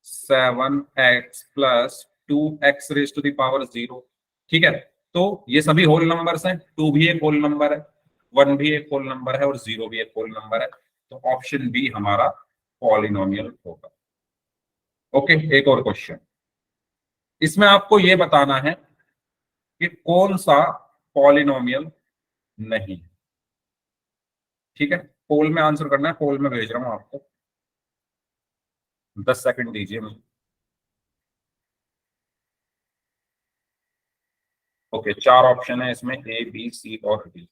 7x+2x⁻0। ठीक है, तो ये सभी होल नंबर्स हैं, 2 भी एक होल नंबर है, 1 भी एक होल नंबर है और 0 भी एक होल नंबर है, तो ऑप्शन बी हमारा पॉलिनोमियल होगा। ओके, एक और क्वेश्चन, इसमें आपको ये बताना है कि कौन सा पॉलिनोमियल नहीं है। ठीक है, पोल में आंसर करना है, पोल में भेज रहा हूं आपको, 10 सेकंड दीजिए मुझे। ओके, 4 ऑप्शन है इसमें, ए बी सी और डी।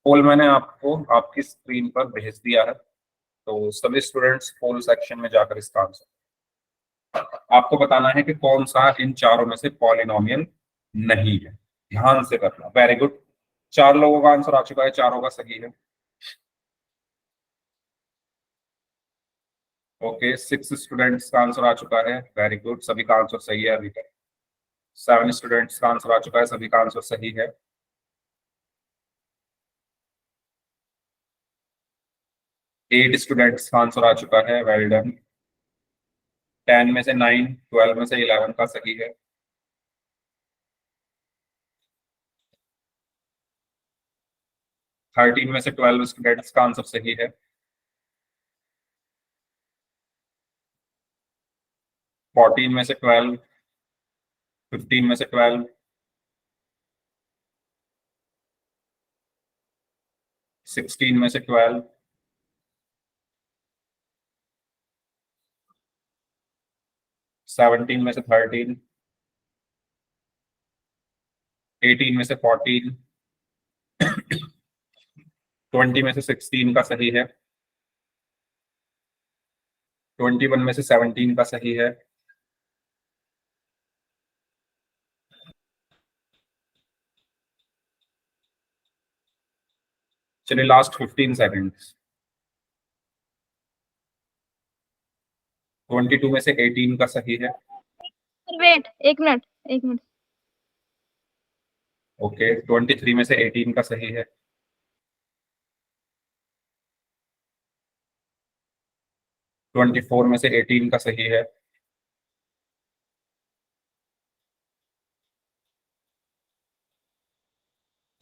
पोल मैंने आपको आपकी स्क्रीन पर भेज दिया है, तो सभी स्टूडेंट्स पोल सेक्शन में जाकर इसका आंसर, आपको बताना है कि कौन सा इन चारों में से पॉलिनोमियल नहीं है। ध्यान से करना, वेरी गुड। 4 लोगों का आंसर आ चुका है, चारों का सही है। ओके, 6 स्टूडेंट्स का आंसर आ चुका है, वेरी गुड, सभी का आंसर सही है अभी तक। 7 स्टूडेंट्स का आंसर आ चुका है, सभी का आंसर सही है। 8 स्टूडेंट्स का आंसर आ चुका है, वेल डन। 10 में से 9, 12 में से 11 का सही है। 13 में से 12 स्टूडेंट्स का आंसर सही है। 14 में से 12, 15 में से 12, 16 में से 12, 17 में से 13, 18 में से 14, 20 में से 16 का सही है। 21 में से 17 का सही है। चलिए लास्ट 15 सेकंड्स, 22 में से 18 का सही है। वेट, एक मिनट। ओके, 23 में से 18 का सही है। 24 में से 18 का सही है।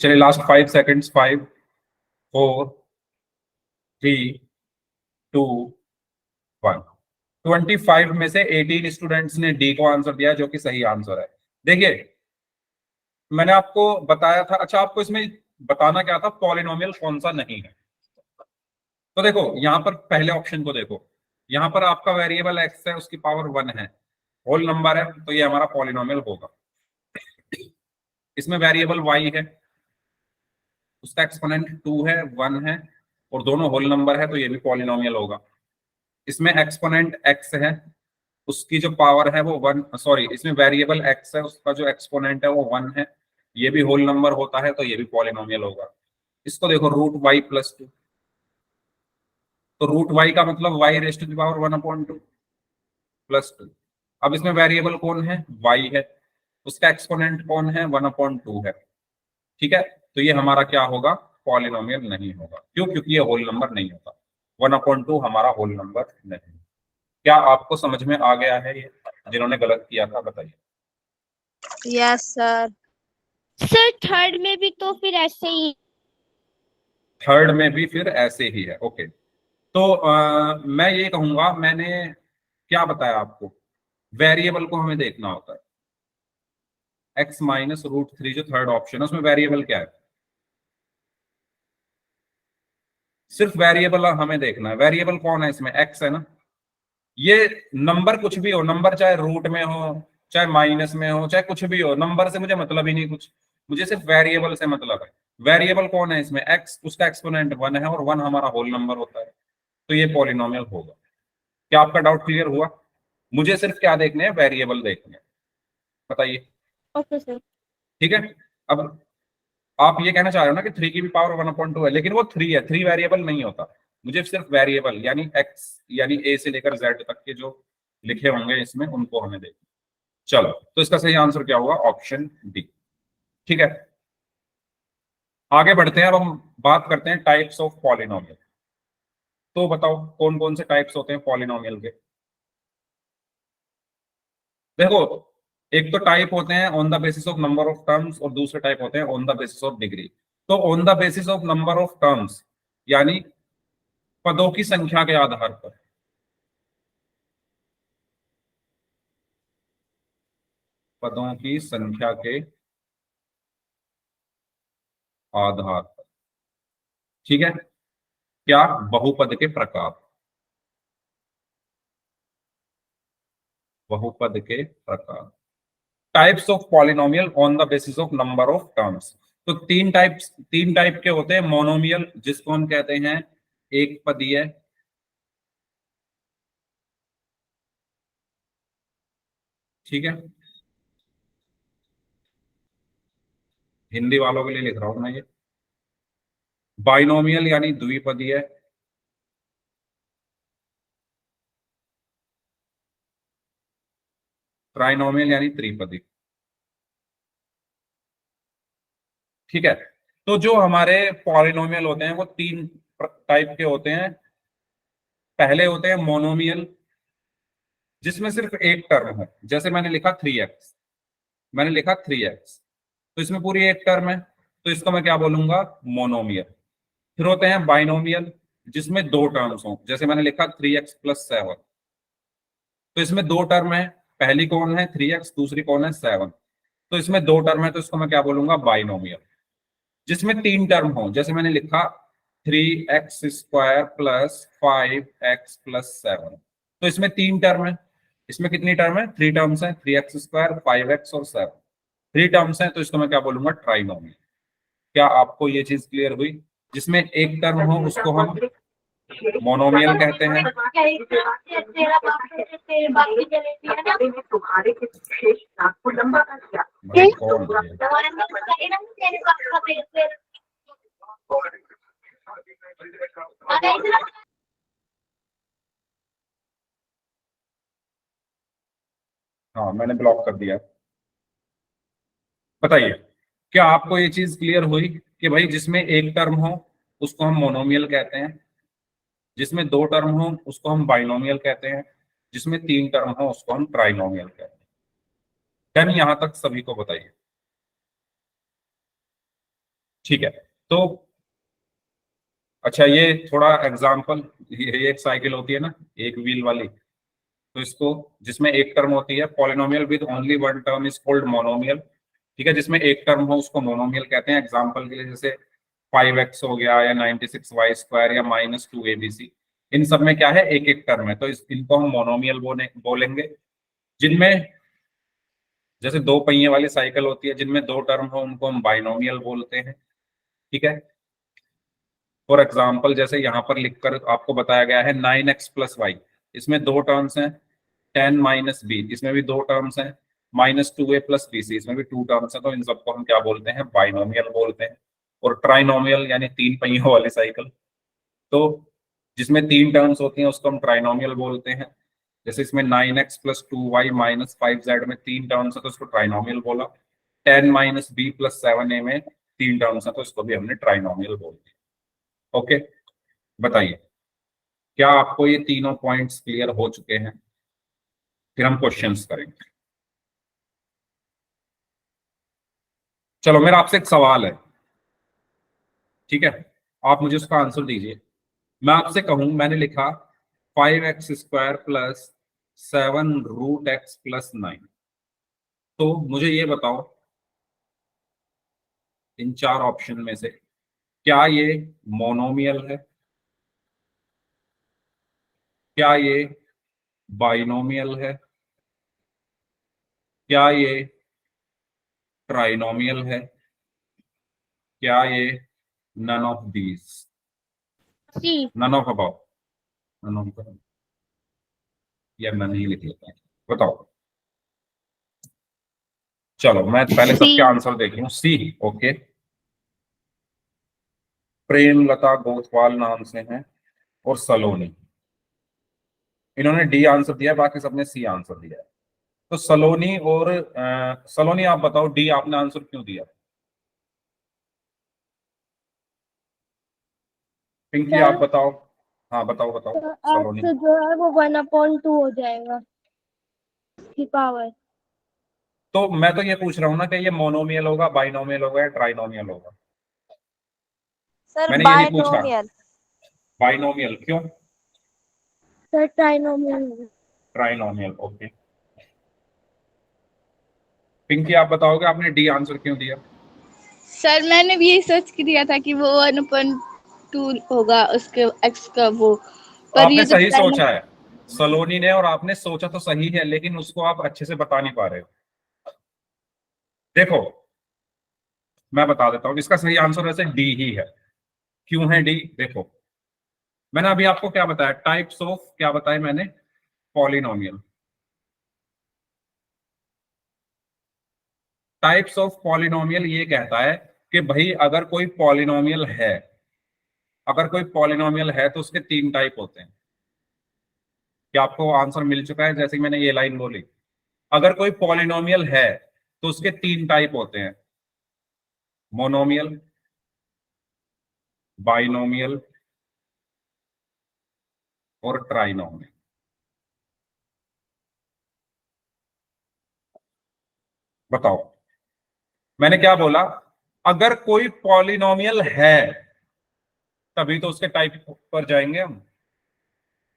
चलिए लास्ट 5 सेकंड्स, 5 4 3 2 1। 25 में से 18 स्टूडेंट्स ने डी को आंसर दिया, जो कि सही आंसर है। देखिए मैंने आपको बताया था, अच्छा आपको इसमें बताना क्या था, पॉलिनोमियल कौन सा नहीं है। तो देखो यहाँ पर पहले ऑप्शन को देखो, यहाँ पर आपका वेरिएबल एक्स है, उसकी पावर 1 है, होल नंबर है, तो ये हमारा पॉलिनोमियल होगा। इसमें वेरिएबल वाई है, उसका एक्सपोनेंट 2 है, 1 है, और दोनों होल नंबर है, तो ये भी पॉलिनोमियल होगा। इसमें एक्सपोनेंट एक्स है, उसकी जो पावर है वो 1, सॉरी इसमें वेरिएबल एक्स है, उसका जो एक्सपोनेंट है वो 1 है, ये भी होल नंबर होता है, तो ये भी पॉलिनोमियल होगा। इसको देखो रूट वाई प्लस 2, तो रूट वाई का मतलब y raised to the power 1/2 plus 2। अब इसमें वेरिएबल कौन है, वाई है, उसका एक्सपोनेंट कौन है, 1/2 है। ठीक है, तो ये हमारा क्या होगा, पॉलिनोमियल नहीं होगा। क्यों, क्योंकि ये होल नंबर नहीं होता, 1/2 हमारा होल नंबर नहीं। क्या आपको समझ में आ गया है ये, जिन्होंने गलत किया था बताइए। Yes sir. सर थर्ड में भी तो फिर ऐसे ही। थर्ड में भी फिर ऐसे ही है। ओके, तो मैं ये कहूंगा, मैंने क्या बताया आपको, वेरिएबल को हमें देखना होता है। x माइनस रूट 3 जो थर्ड ऑप्शन है, उसमें वेरिएबल क्या है, सिर्फ वेरिएबल हमें देखना है। वेरिएबल कौन है इसमें, x है ना। ये नंबर कुछ भी हो, नंबर चाहे रूट में हो, चाहे माइनस में हो, चाहे कुछ भी हो, नंबर से मुझे मतलब ही नहीं कुछ, मुझे सिर्फ वेरिएबल से मतलब है। वेरिएबल कौन है इसमें, x, उसका एक्सपोनेंट 1 है, और 1 हमारा होल नंबर होता है, तो ये पॉलिनोमियल होगा। क्या आपका डाउट क्लियर हुआ। मुझे सिर्फ क्या देखने हैं, वेरिएबल देखने हैं, बताइए। Okay sir. ठीक है, अब आप ये कहना चाह रहे हो ना कि 3 की भी पावर 1/2 है, लेकिन वो 3 है, 3 वेरिएबल नहीं होता। मुझे सिर्फ वेरिएबल यानी x, यानी a से लेकर z तक के जो लिखे होंगे इसमें, उनको हमें देखना। चलो, तो इसका सही आंसर क्या होगा, ऑप्शन डी। ठीक है, आगे बढ़ते हैं। अब हम बात करते हैं टाइप्स ऑफ पॉलिनोमियल। तो बताओ कौन कौन से टाइप्स होते हैं पॉलिनोमियल के। देखो, एक तो टाइप होते हैं on the basis of number of terms, और दूसरे टाइप होते हैं on the basis of degree. तो on the basis of number of terms यानी पदों की संख्या के आधार पर, पदों की संख्या के आधार पर, ठीक है, क्या, बहुपद के प्रकार, बहुपद के प्रकार। Types of polynomial on the basis of number of terms. तो तीन टाइप के होते हैं। मोनोमियल, जिसको हम कहते हैं एक पदीय, ठीक है, हिंदी वालों के लिए लिख रहा हूं मैं ये। बाइनोमियल यानी द्विपदीय, ट्राइनोमियल यानी त्रिपदी। ठीक है, तो जो हमारे पॉलिनोमियल होते हैं वो तीन टाइप के होते हैं। पहले होते हैं मोनोमियल, जिसमें सिर्फ एक टर्म है, जैसे मैंने लिखा 3x, मैंने लिखा 3x, तो इसमें पूरी एक टर्म है, तो इसको मैं क्या बोलूंगा, मोनोमियल। फिर होते हैं बाइनोमियल, जिसमें दो टर्म्स हों, जैसे मैंने लिखा 3x + 7, तो इसमें दो टर्म है, पहली कौन है 3x, दूसरी कौन है 7, तो इसमें दो टर्म है, तो इसको मैं क्या बोलूंगा, बाइनोमियल। जिसमें तीन टर्म हो, जैसे मैंने लिखा 3x² + 5x + 7, तो इसमें तीन टर्म है। इसमें कितनी टर्म है, 3 टर्म्स है, 3x², 5x और 7, 3 टर्म्स है, तो इसको मैं क्या बोलूंगा, ट्राइनोमियल। क्या आपको ये चीज क्लियर हुई। जिसमें एक टर्म हो उसको हम मोनोमियल कहते हैं। भाई कौन है? हाँ मैंने ब्लॉक कर दिया। बताइए, क्या आपको ये चीज क्लियर हुई कि भाई जिसमें एक टर्म हो उसको हम मोनोमियल कहते हैं, जिसमें दो टर्म हो उसको हम बाइनोमियल कहते हैं, जिसमें तीन टर्म हो उसको हम ट्राइनोमियल कहते हैं। डन, यहां तक सभी को बताइए। ठीक है, तो अच्छा ये थोड़ा एग्जाम्पल, ये एक साइकिल होती है ना एक व्हील वाली, तो इसको जिसमें एक टर्म होती है polynomial with only one term is called monomial. ठीक है, जिसमें एक टर्म हो उसको मोनोमियल कहते हैं। एग्जाम्पल के लिए जैसे 5x हो गया या 96y² या -2abc, इन सब में क्या है एक एक टर्म है, तो इनको हम मोनोमियल बोलेंगे। जिनमें जैसे दो पहिए वाली साइकिल होती है जिनमें दो टर्म हो उनको हम बाइनोमियल बोलते हैं। ठीक है, फॉर एग्जाम्पल जैसे यहाँ पर लिखकर आपको बताया गया है 9x+y, इसमें दो टर्म्स हैं, 10 - b इसमें भी दो टर्म्स हैं, -2a+bc इसमें भी टू टर्म्स हैं, तो इन सबको हम क्या बोलते हैं बाइनोमियल बोलते हैं। और ट्राइनोमियल यानी तीन पहियों वाली साइकिल, तो जिसमें तीन टर्म्स होती हैं उसको हम ट्राइनोमियल बोलते हैं। जैसे इसमें 9x+2y -5z में तीन टर्म्स है तो उसको ट्राइनोमियल बोला। 10 - b+7a में तीन टर्म्स है तो इसको भी हमने ट्राइनोमियल बोल दिया। ओके, बताइए क्या आपको ये तीनों पॉइंट्स क्लियर हो चुके हैं? फिर हम क्वेश्चंस करेंगे। चलो मेरा आपसे एक सवाल है, ठीक है, आप मुझे उसका आंसर दीजिए। मैं आपसे कहूं, मैंने लिखा 5x² + 7√x+9, तो मुझे ये बताओ इन चार ऑप्शन में से क्या ये मोनोमियल है, क्या ये बाइनोमियल है, क्या ये ट्राइनोमियल है, क्या ये none of these? C. None of above, none of, या नन ही लिख लेते हैं, बताओ। चलो मैं पहले सी। सबके आंसर देख लूं। सी, ओके। प्रेमलता गोथवाल नाम से हैं और सलोनी, इन्होंने डी आंसर दिया, बाकी सबने सी आंसर दिया है। तो सलोनी और सलोनी आप बताओ डी आपने आंसर क्यों दिया? पिंकी आप सर, बताओ। हाँ बताओ बताओ। तो सलोनी, एक्स जो है वो 1/2 हो जाएगा की पावर। तो मैं तो ये पूछ रहा हूँ ना कि ये मोनोमियल होगा, बाइनोमियल होगा या ट्राइनोमियल होगा? सर मैंने ये नहीं पूछा। बायनोमियल। बाइनोमियल क्यों? Sir trinomial. Trinomial, okay. Pinky आप बताओगे आपने डी आंसर क्यों दिया? सर मैंने भी यही सोच के दिया था कि वो 1/2 होगा उसके एक्स का वो, पर आपने ये जो सही सोचा है सलोनी ने, और आपने सोचा तो सही है लेकिन उसको आप अच्छे से बता नहीं पा रहे हो। देखो मैं बता देता हूँ, इसका सही आंसर वैसे डी ही है। क्यों है डी? देखो मैंने अभी आपको क्या बताया, टाइप्स ऑफ क्या बताया मैंने, पॉलिनोमियल। टाइप्स ऑफ पॉलिनोमियल ये कहता है कि भाई अगर कोई पॉलिनोमियल है, अगर कोई पॉलिनोमियल है तो उसके तीन टाइप होते हैं। क्या आपको आंसर मिल चुका है? जैसे कि मैंने ये लाइन बोली, अगर कोई पॉलिनोमियल है तो उसके तीन टाइप होते हैं, मोनोमियल, बाइनोमियल और ट्राइनोमियल। बताओ मैंने क्या बोला? अगर कोई पॉलिनोमियल है तभी तो उसके टाइप पर जाएंगे हम,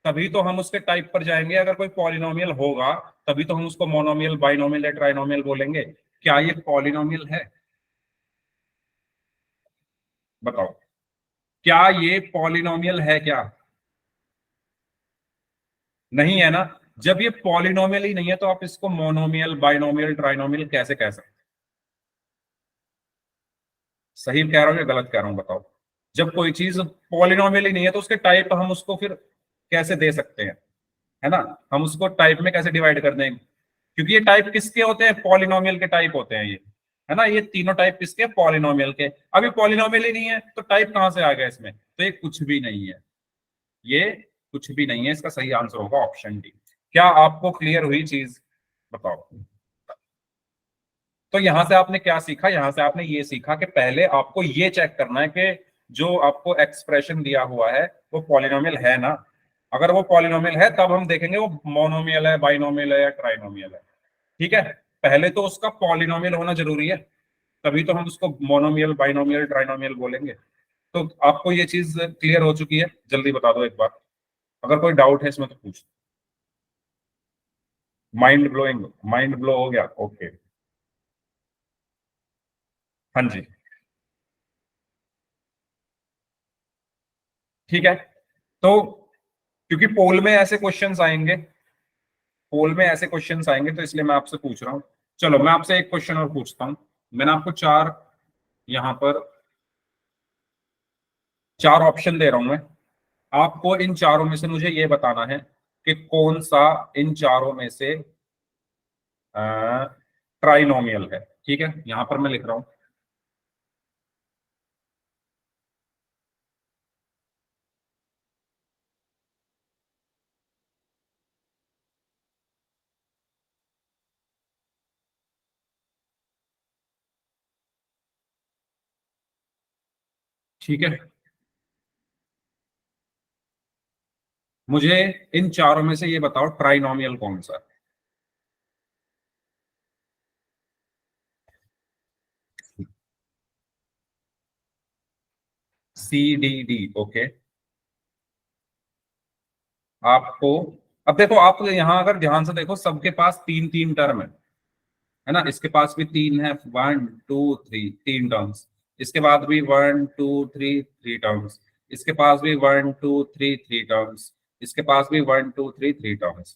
तभी तो हम उसके टाइप पर जाएंगे। अगर कोई पॉलिनोमियल होगा तभी तो हम उसको मोनोमियल, बाइनोमियल या ट्राइनोमियल बोलेंगे। क्या ये पॉलिनोमियल है? बताओ क्या ये पॉलिनोमियल है? क्या नहीं है ना? जब ये पॉलिनोमियल ही नहीं है तो आप इसको मोनोमियल, बाइनोमियल, ट्राइनोमियल कैसे कह सकते? सही कह रहा हूं या गलत कह रहा हूं बताओ? जब कोई चीज पॉलिनोमियल ही नहीं है तो उसके टाइप हम उसको फिर कैसे दे सकते हैं, है ना? हम उसको टाइप में कैसे डिवाइड कर देंगे? क्योंकि ये टाइप किसके होते हैं? पॉलिनोमियल के टाइप होते हैं ये, है ना? ये तीनों टाइप किसके? पॉलिनोमियल के। अभी पॉलिनोमियल ही नहीं है तो टाइप कहां से आ गया इसमें? तो ये कुछ भी नहीं है, ये कुछ भी नहीं है। इसका सही आंसर होगा ऑप्शन डी। क्या आपको क्लियर हुई चीज? बताओ। तो यहां से आपने क्या सीखा, यहां से आपने ये सीखा कि पहले आपको ये चेक करना है कि जो आपको एक्सप्रेशन दिया हुआ है वो पॉलिनोमियल है ना। अगर वो पॉलिनोमियल है तब हम देखेंगे वो मोनोमियल है, बाइनोमियल है या ट्राइनोमियल है। ठीक है, पहले तो उसका पॉलिनोमियल होना जरूरी है, तभी तो हम उसको मोनोमियल, बाइनोमियल, ट्राइनोमियल बोलेंगे। तो आपको ये चीज क्लियर हो चुकी है? जल्दी बता दो एक बार, अगर कोई डाउट है इसमें तो पूछ। माइंड ब्लोइंग, माइंड ब्लो हो गया, ओके। हाँ जी, ठीक है। तो क्योंकि पोल में ऐसे क्वेश्चंस आएंगे, पोल में ऐसे क्वेश्चंस आएंगे, तो इसलिए मैं आपसे पूछ रहा हूं। चलो मैं आपसे एक क्वेश्चन और पूछता हूं। मैंने आपको यहां पर चार ऑप्शन दे रहा हूं मैं। आपको इन चारों में से मुझे ये बताना है कि कौन सा इन चारों में से ट्राइनोमियल है। ठीक है, यहां पर मैं लिख रहा हूं। ठीक है, मुझे इन चारों में से ये बताओ ट्राइनोमियल कौन सा है। CDD, okay. आपको अब देखो, आप यहां अगर ध्यान से देखो, सबके पास तीन तीन टर्म है ना। इसके पास भी तीन है, 1 2 3, तीन टर्म्स। इसके बाद भी 1 2 3, थ्री टर्म्स। इसके पास भी 1 2 3, थ्री टर्म्स। इसके पास भी 1 2 3, थ्री टर्म्स।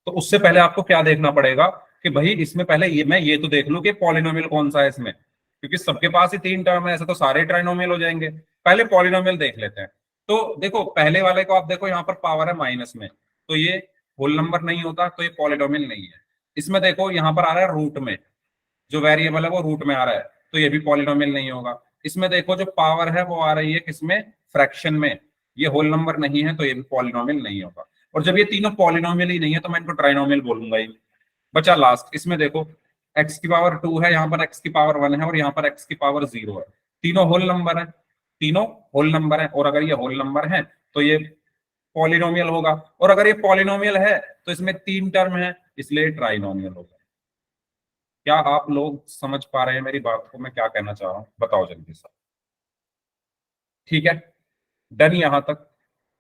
तो उससे पहले आपको क्या देखना पड़ेगा कि भाई इसमें पहले मैं ये तो देख लूं कि पॉलिनोमियल कौन सा है इसमें, क्योंकि सबके पास ही तीन टर्म है, ऐसे तो सारे ट्राइनोमियल हो जाएंगे। पहले पॉलिनोमियल देख लेते हैं। तो देखो पहले वाले को आप देखो, यहाँ पर पावर है माइनस में, तो ये होल नंबर नहीं होता, तो ये पॉलिनोमियल नहीं है। इसमें देखो यहाँ पर आ रहा है रूट में, जो वेरिएबल है वो रूट में आ रहा है, तो ये भी पॉलिनोमियल नहीं होगा। इसमें देखो जो पावर है वो आ रही है किसमें, फ्रैक्शन में, ये होल नंबर नहीं है, तो ये भी पॉलिनोमियल नहीं होगा। और जब ये तीनों पॉलिनोमियल ही नहीं है तो मैं इनको ट्राइनोमियल बोलूंगा ही। बचा लास्ट, इसमें देखो x की पावर 2 है, यहाँ पर x की पावर 1 है और यहाँ पर x की पावर 0 है। तीनों होल नंबर है, तीनों होल नंबर है, और अगर ये होल नंबर है तो ये पॉलिनोमियल होगा, और अगर ये पॉलिनोमियल है तो इसमें तीन टर्म है, इसलिए ट्राइनोमियल होगा। क्या आप लोग समझ पा रहे हैं मेरी बात को, मैं क्या कहना चाह रहा हूं? बताओ जल्दी से। ठीक है, डन यहां तक।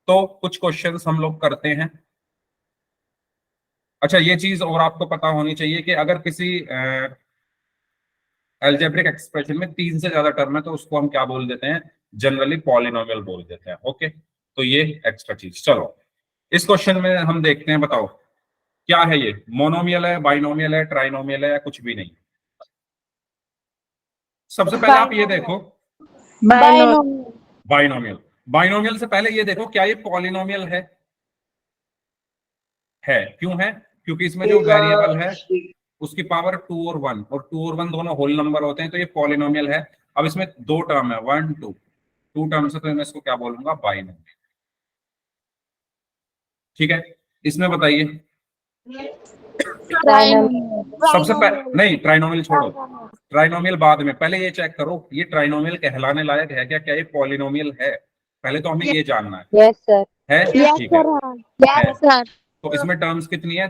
तो कुछ क्वेश्चंस हम लोग करते हैं। अच्छा, ये चीज और आपको पता होनी चाहिए कि अगर किसी अलजेब्रिक एक्सप्रेशन में तीन से ज्यादा टर्म है तो उसको हम क्या बोल देते हैं, जनरली पॉलिनोमियल बोल देते हैं। ओके, तो ये एक्स्ट्रा चीज। चलो इस क्वेश्चन में हम देखते हैं, बताओ क्या है ये, मोनोमियल है, बाइनोमियल है, ट्राइनोमियल है, या कुछ भी नहीं। सबसे पहले आप ये देखो, बाइनोमियल। बाइनोमियल से पहले ये देखो क्या ये पॉलिनोमियल है। क्यों है? क्योंकि इसमें जो वेरिएबल है उसकी पावर 2 और 1, और 2 और 1 दोनों होल नंबर होते हैं, तो ये पॉलिनोमियल है। अब इसमें दो टर्म है, 1 2, टू टर्म्स है, तो मैं इसको क्या बोलूंगा, बाइनोमियल। ठीक है, इसमें बताइए। सबसे पहले नहीं, ट्राइनोमियल छोड़ो, ट्राइनोमियल बाद में, पहले ये चेक करो ये ट्राइनोमियल कहलाने लायक है क्या, क्या ये पॉलिनोमियल है, पहले तो हमें ये जानना है। Yes sir. है, ठीक है, है। सर तो इसमें टर्म्स कितनी है,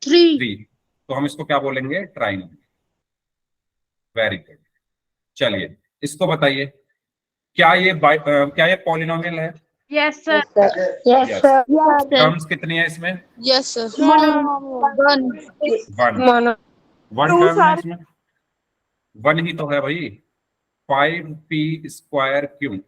3। 3, तो हम इसको क्या बोलेंगे, ट्राइनोमियल। Very good. चलिए इसको बताइए, क्या ये पॉलिनोमियल है? Yes sir. Yes sir. Terms कितनी है इसमें, yes sir 1 one, one term है इसमें, वन ही तो है भाई, 5p²क्यू।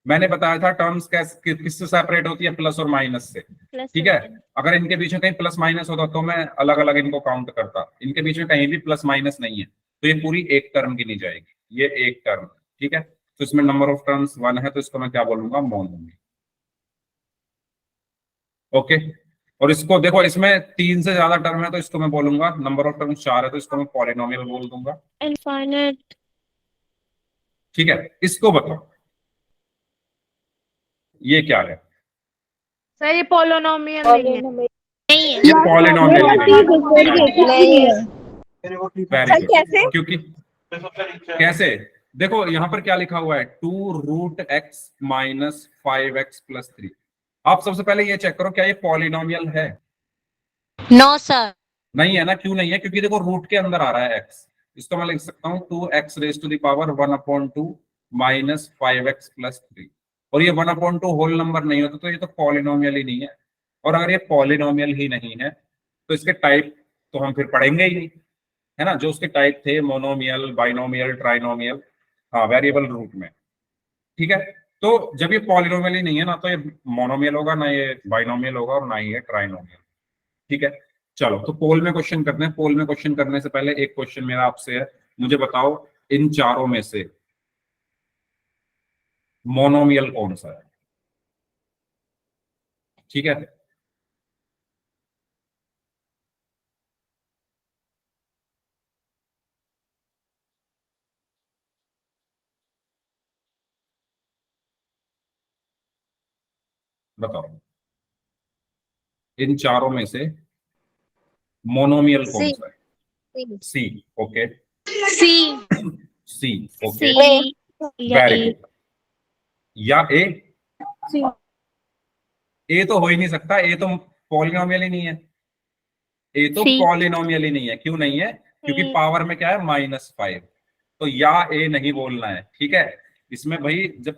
मैंने बताया था टर्म्स किससे सेपरेट होती है, प्लस और माइनस से। ठीक है, अगर इनके बीच में कहीं प्लस माइनस होता तो मैं अलग अलग इनको काउंट करता, इनके बीच में कहीं भी प्लस माइनस नहीं है, तो ये पूरी एक टर्म गिनी जाएगी, ये एक टर्म। ठीक है, तो इसमें नंबर ऑफ टर्म्स 1 है, तो इसको मैं क्या बोलूंगा, मोनोमियल। ओके, और इसको देखो इसमें तीन से ज्यादा टर्म है, तो इसको मैं बोलूंगा, नंबर ऑफ टर्म्स 4 है, तो इसको मैं पॉलिनोमियल बोल दूंगा। इनफाइनाइट। ठीक है, इसको बताओ ये क्या है। सर ये पोलोनोमियल नहीं है। नहीं है। ये पॉलिनोमियल ही नहीं है। नहीं है। Very good. कैसे? क्योंकि कैसे, देखो यहाँ पर क्या लिखा हुआ है, 2√x माइनस 5x प्लस 3। आप सबसे पहले ये चेक करो क्या ये पॉलिनोमियल है। No sir. नहीं है ना, क्यों नहीं है, क्योंकि देखो रूट के अंदर आ रहा है x। इसको मैं लिख सकता हूँ 2x raise to the power 1/2 minus 5x plus 3। और ये 1/2 होल नंबर नहीं होता तो ये तो पॉलिनोमियल ही नहीं है। और अगर ये पॉलिनोमियल ही नहीं है तो इसके टाइप तो हम फिर पढ़ेंगे ही नहीं, है ना। जो उसके टाइप थे मोनोमियल, बाइनोमियल, ट्राइनोमियल, हाँ वेरिएबल रूट में, ठीक है। तो जब ये पॉलिनोमियल ही नहीं है ना तो ये मोनोमियल होगा, ना ये बाइनोमियल होगा, और ना ही ये ट्राइनोमियल, ठीक है। चलो तो पोल में क्वेश्चन करते हैं। पोल में क्वेश्चन करने से पहले एक क्वेश्चन मेरा आपसे है, मुझे बताओ इन चारों में से मोनोमियल कौन सा है, ठीक है। बताओ इन चारों में से मोनोमियल कौन सी। सा है। सी, ओके। सी। सी, ओके, सी या वेरी ए। गुड। या ए? ए तो हो ही नहीं सकता, ए तो पॉलिनोमियल ही नहीं है। ए तो सी। पॉलिनोमियल ही नहीं है। क्यों नहीं है? क्योंकि पावर में क्या है, -5। तो या ए नहीं बोलना है, ठीक है। इसमें भाई जब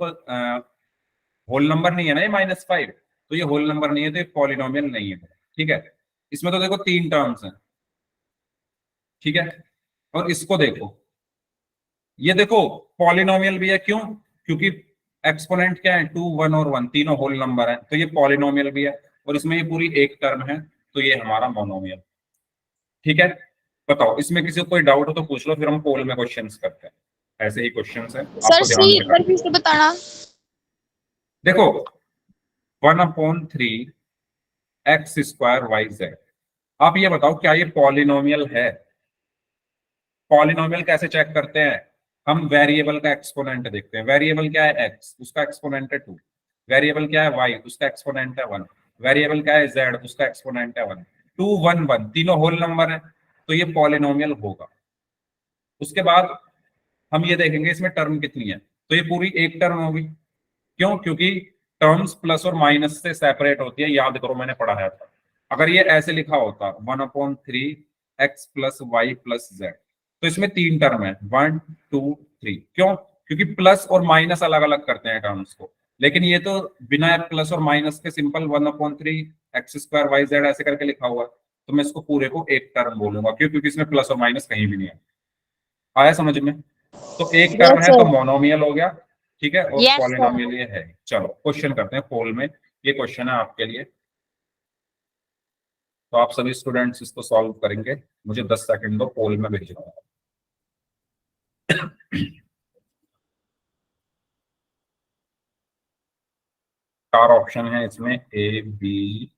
होल नंबर नहीं है ना ये -5, तो ये होल नंबर नहीं है तो ये पॉलिनोमियल नहीं है, ठीक है। इसमें तो देखो 3 टर्म्स हैं, ठीक है। और इसको देखो, ये देखो पॉलिनोमियल भी है। क्यों? क्योंकि एक्सपोनेंट क्या है, 2, 1 और 1 तीनों होल नंबर है, तो ये पॉलिनोमियल भी है। और इसमें ये पूरी एक टर्म है, तो ये हमारा मोनोमियल, ठीक है। बताओ इसमें किसी को कोई डाउट हो तो पूछ लो, फिर हम पोल में क्वेश्चंस करते हैं। ऐसे ही क्वेश्चंस हैं, सर आपको ध्यान सी से एक बार करना। फिर से बताना। देखो 1/3 x² yz। आप ये बताओ क्या ये पॉलिनोमियल है? पॉलिनोमियल कैसे चेक करते हैं? हम वेरिएबल का एक्सपोनेंट देखते हैं। वेरिएबल क्या है x, उसका एक्सपोनेंट है 2। वेरिएबल क्या है y, उसका एक्सपोनेंट है 1। वेरिएबल क्या है z, उसका एक्सपोनेंट है 1। 2, 1, 1 तीनों होल नंबर है, तो ये पॉलिनोमियल होगा। उसके बाद हम ये देखेंगे इसमें टर्म कितनी है, तो ये पूरी एक टर्म होगी। क्यों? क्योंकि टर्म्स प्लस और माइनस से सेपरेट होती है, याद करो मैंने पढ़ाया था। अगर ये ऐसे लिखा होता 1/3 x plus y plus z, तो इसमें 3 टर्म है, 1, 2, 3। क्यों? क्योंकि प्लस और माइनस अलग अलग करते हैं टर्म्स को। लेकिन ये तो बिना प्लस और माइनस के सिंपल 1/3 x² yz ऐसे करके लिखा हुआ है, तो मैं इसको पूरे को एक टर्म बोलूंगा। क्यों? क्योंकि इसमें प्लस और माइनस कहीं भी नहीं है। आया समझ में? तो एक टर्म है तो मोनोमियल हो गया, ठीक है। और Yes, पॉलिनोमियल ये है। चलो क्वेश्चन करते हैं पोल में। ये क्वेश्चन है आपके लिए, तो आप सभी स्टूडेंट्स इसको सॉल्व करेंगे। मुझे 10 सेकंड दो, पोल में भेज रहा हूं। 4 ऑप्शन है इसमें, ए, बी,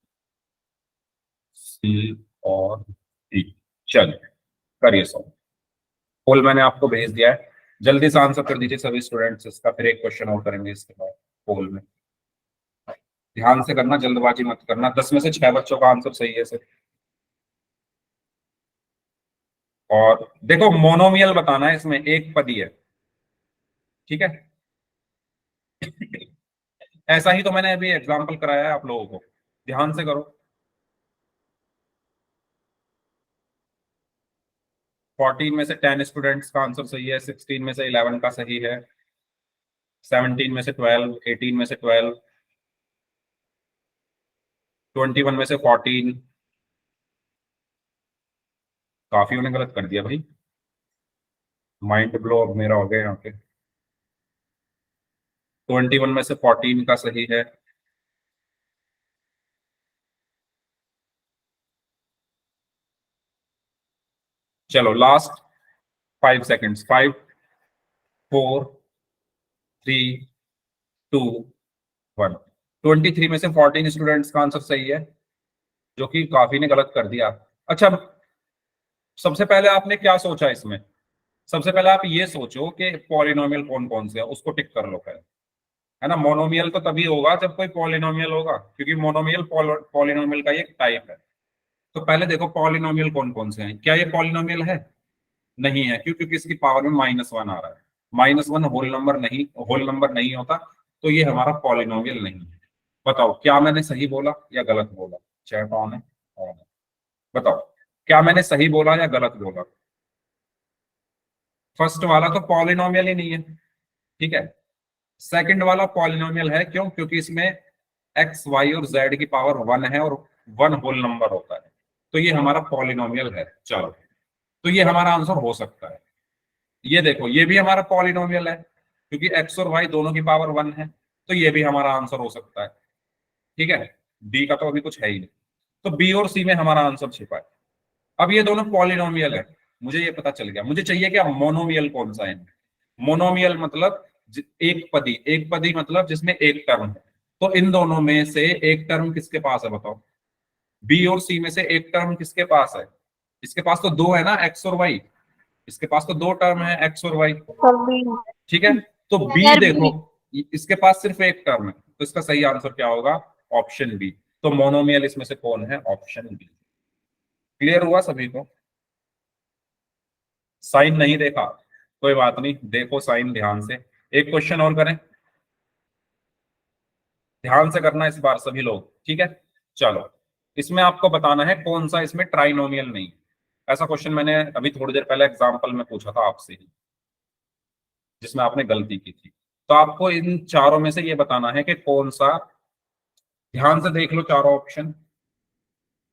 सी और डी। चलिए करिए सॉल्व। पोल मैंने आपको भेज दिया है, जल्दी से आंसर कर दीजिए सभी स्टूडेंट्स इसका। फिर एक क्वेश्चन और करेंगे इसके बाद पोल में। ध्यान से करना, जल्दबाजी मत करना। 10 में से 6 बच्चों का आंसर सही है सिर्फ। और देखो मोनोमियल बताना है, इसमें एक पद ही है, ठीक है। ऐसा ही तो मैंने अभी एग्जांपल कराया है आप लोगों को, ध्यान से करो। 14 में से 10 स्टूडेंट्स का आंसर सही है, 16 में से 11 का सही है, 17 में से 12, 18 में से 12, 21 में से 14। काफी उन्हें गलत कर दिया भाई, माइंड ब्लो अब मेरा हो गया यहाँ पे। 21 में से 14 का सही है। चलो लास्ट 5 सेकंड्स, 5, 4, 3, 2, 1। 23 में से 14 स्टूडेंट्स का आंसर सही है, जो कि काफी ने गलत कर दिया। अच्छा, सबसे पहले आपने क्या सोचा इसमें? सबसे पहले आप ये सोचो कि पॉलिनोमियल कौन कौन से है, उसको टिक कर लो पहले, है ना। मोनोमियल तो तभी होगा जब कोई पॉलिनोमियल होगा, क्योंकि मोनोमियल पॉलिनोमियल का एक टाइप है। तो पहले देखो पॉलिनोमियल कौन कौन से हैं। क्या ये पॉलिनोमियल है? नहीं है। क्यों? क्योंकि इसकी पावर में -1 आ रहा है। -1 होल नंबर नहीं होता, तो ये हमारा पॉलिनोमियल नहीं है। बताओ क्या मैंने सही बोला या गलत बोला? चैट ऑन है? ऑन है। बताओ क्या मैंने सही बोला या गलत बोला? फर्स्ट वाला तो पॉलिनोमियल ही नहीं है, ठीक है। सेकंड वाला पॉलिनोमियल है। क्यों? क्योंकि इसमें एक्स वाई और जेड की पावर 1 है और 1 होल नंबर होता है, तो ये हमारा पॉलिनोमियल है। चलो, तो ये हमारा आंसर हो सकता है। ये देखो, ये भी हमारा पॉलिनोमियल है क्योंकि एक्स और वाई दोनों की पावर 1 है, तो ये भी हमारा आंसर हो सकता है, ठीक है। डी का तो अभी कुछ है ही नहीं, तो बी और सी में हमारा आंसर छिपा है। अब ये दोनों पॉलिनोमियल है, मुझे ये पता चल गया। मुझे चाहिए क्या? मोनोमियल कौन सा है। मोनोमियल मतलब एक पदी मतलब जिसमें एक टर्म है। तो इन दोनों में से एक टर्म किसके पास है? बताओ। बी और सी में से एक टर्म किसके पास है? इसके पास तो दो है ना, एक्स और वाई। इसके पास तो दो टर्म है, एक्स और वाई, ठीक है। तो बी देखो, इसके पास सिर्फ एक टर्म है, तो इसका सही आंसर क्या होगा? Option B. तो मोनोमियल इसमें से कौन है? Option B. क्लियर हुआ सभी को? साइन नहीं देखा? कोई बात नहीं, देखो साइन ध्यान से। एक क्वेश्चन और करें, ध्यान से करना इस बार सभी लोग, ठीक है। चलो, इसमें आपको बताना है कौन सा इसमें ट्राइनोमियल नहीं। ऐसा क्वेश्चन मैंने अभी थोड़ी देर पहले एग्जांपल में पूछा था आपसे ही, जिसमें आपने गलती की थी। तो आपको इन चारों में से ये बताना है कि कौन सा। ध्यान से देख लो चारों ऑप्शन,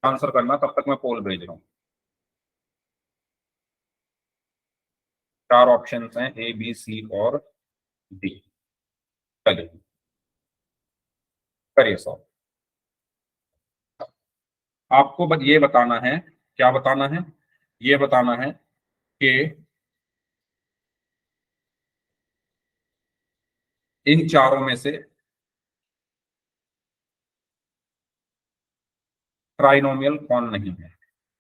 आंसर करना, तब तक मैं पोल भेज रहा हूं। चार ऑप्शन हैं, ए बी सी और डी। चलिए करिए सॉल्व। आपको ये बताना है, क्या बताना है? ये बताना है कि इन चारों में से ट्राइनोमियल कौन नहीं है।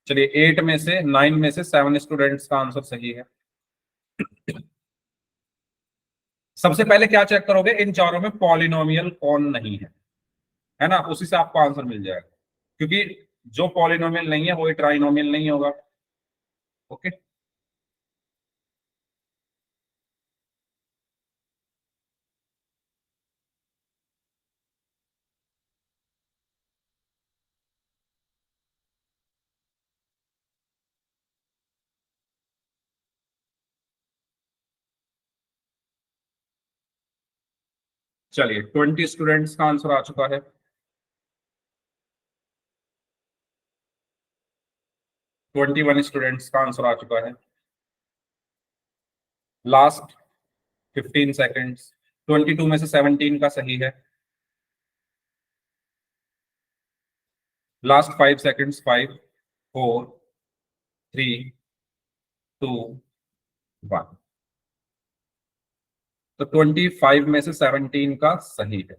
चलिए, 8 में से 9 में से 7 स्टूडेंट्स का आंसर सही है। सबसे पहले क्या चेक करोगे? इन चारों में पॉलिनोमियल कौन नहीं है ना, उसी से आपको आंसर मिल जाएगा। क्योंकि जो पॉलिनोमियल नहीं है वो ट्राइनोमियल नहीं होगा। ओके, चलिए 20 स्टूडेंट्स का आंसर आ चुका है। 21 स्टूडेंट्स का आंसर आ चुका है। Last 15 seconds. 22 में से 17 का सही है। Last 5 seconds. 5 4 3 2 1। तो 25 में से 17 का सही है।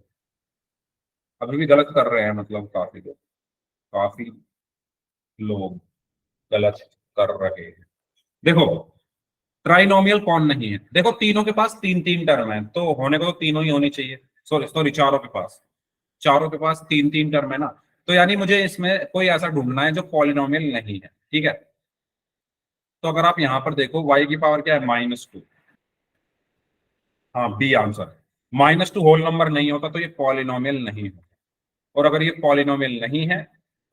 अभी भी गलत कर रहे हैं, मतलब काफी लोग गलत कर रहे हैं। देखो, ट्राइनोमियल कौन नहीं है? देखो, तीनों के पास तीन तीन टर्म है, तो होने को तो तीनों ही होनी चाहिए। सॉरी सॉरी, चारों के पास तीन तीन टर्म है ना। तो यानी मुझे इसमें कोई ऐसा ढूंढना है जो पॉलिनोमियल नहीं है, ठीक है। तो अगर आप यहां पर देखो, y की पावर क्या है? -2। हाँ, बी आंसर है। -2 होल नंबर नहीं होता तो ये पॉलिनोमियल नहीं है, और अगर ये पॉलिनोमियल नहीं है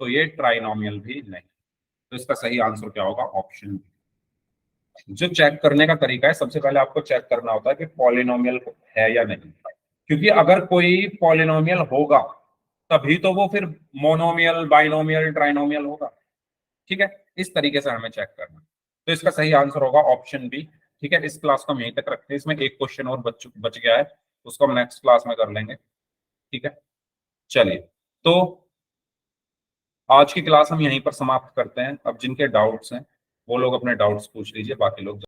तो ये ट्राइनोमियल भी नहीं। तो इसका सही आंसर क्या होगा? Option B. जो चेक करने का तरीका है, सबसे पहले आपको चेक करना होता है कि पॉलिनोमियल है या नहीं, क्योंकि अगर कोई पॉलिनोमियल होगा तभी तो वो फिर मोनोमियल, बाइनोमियल, ट्राइनोमियल होगा, ठीक है। इस तरीके से हमें चेक करना। तो इसका सही आंसर होगा ऑप्शन बी, ठीक है। इस क्लास को हम यहीं तक रखते हैं। इसमें एक क्वेश्चन और बच गया है, उसको हम नेक्स्ट क्लास में कर लेंगे, ठीक है। चलिए, तो आज की क्लास हम यहीं पर समाप्त करते हैं। अब जिनके डाउट्स हैं वो लोग अपने डाउट्स पूछ लीजिए, बाकी लोग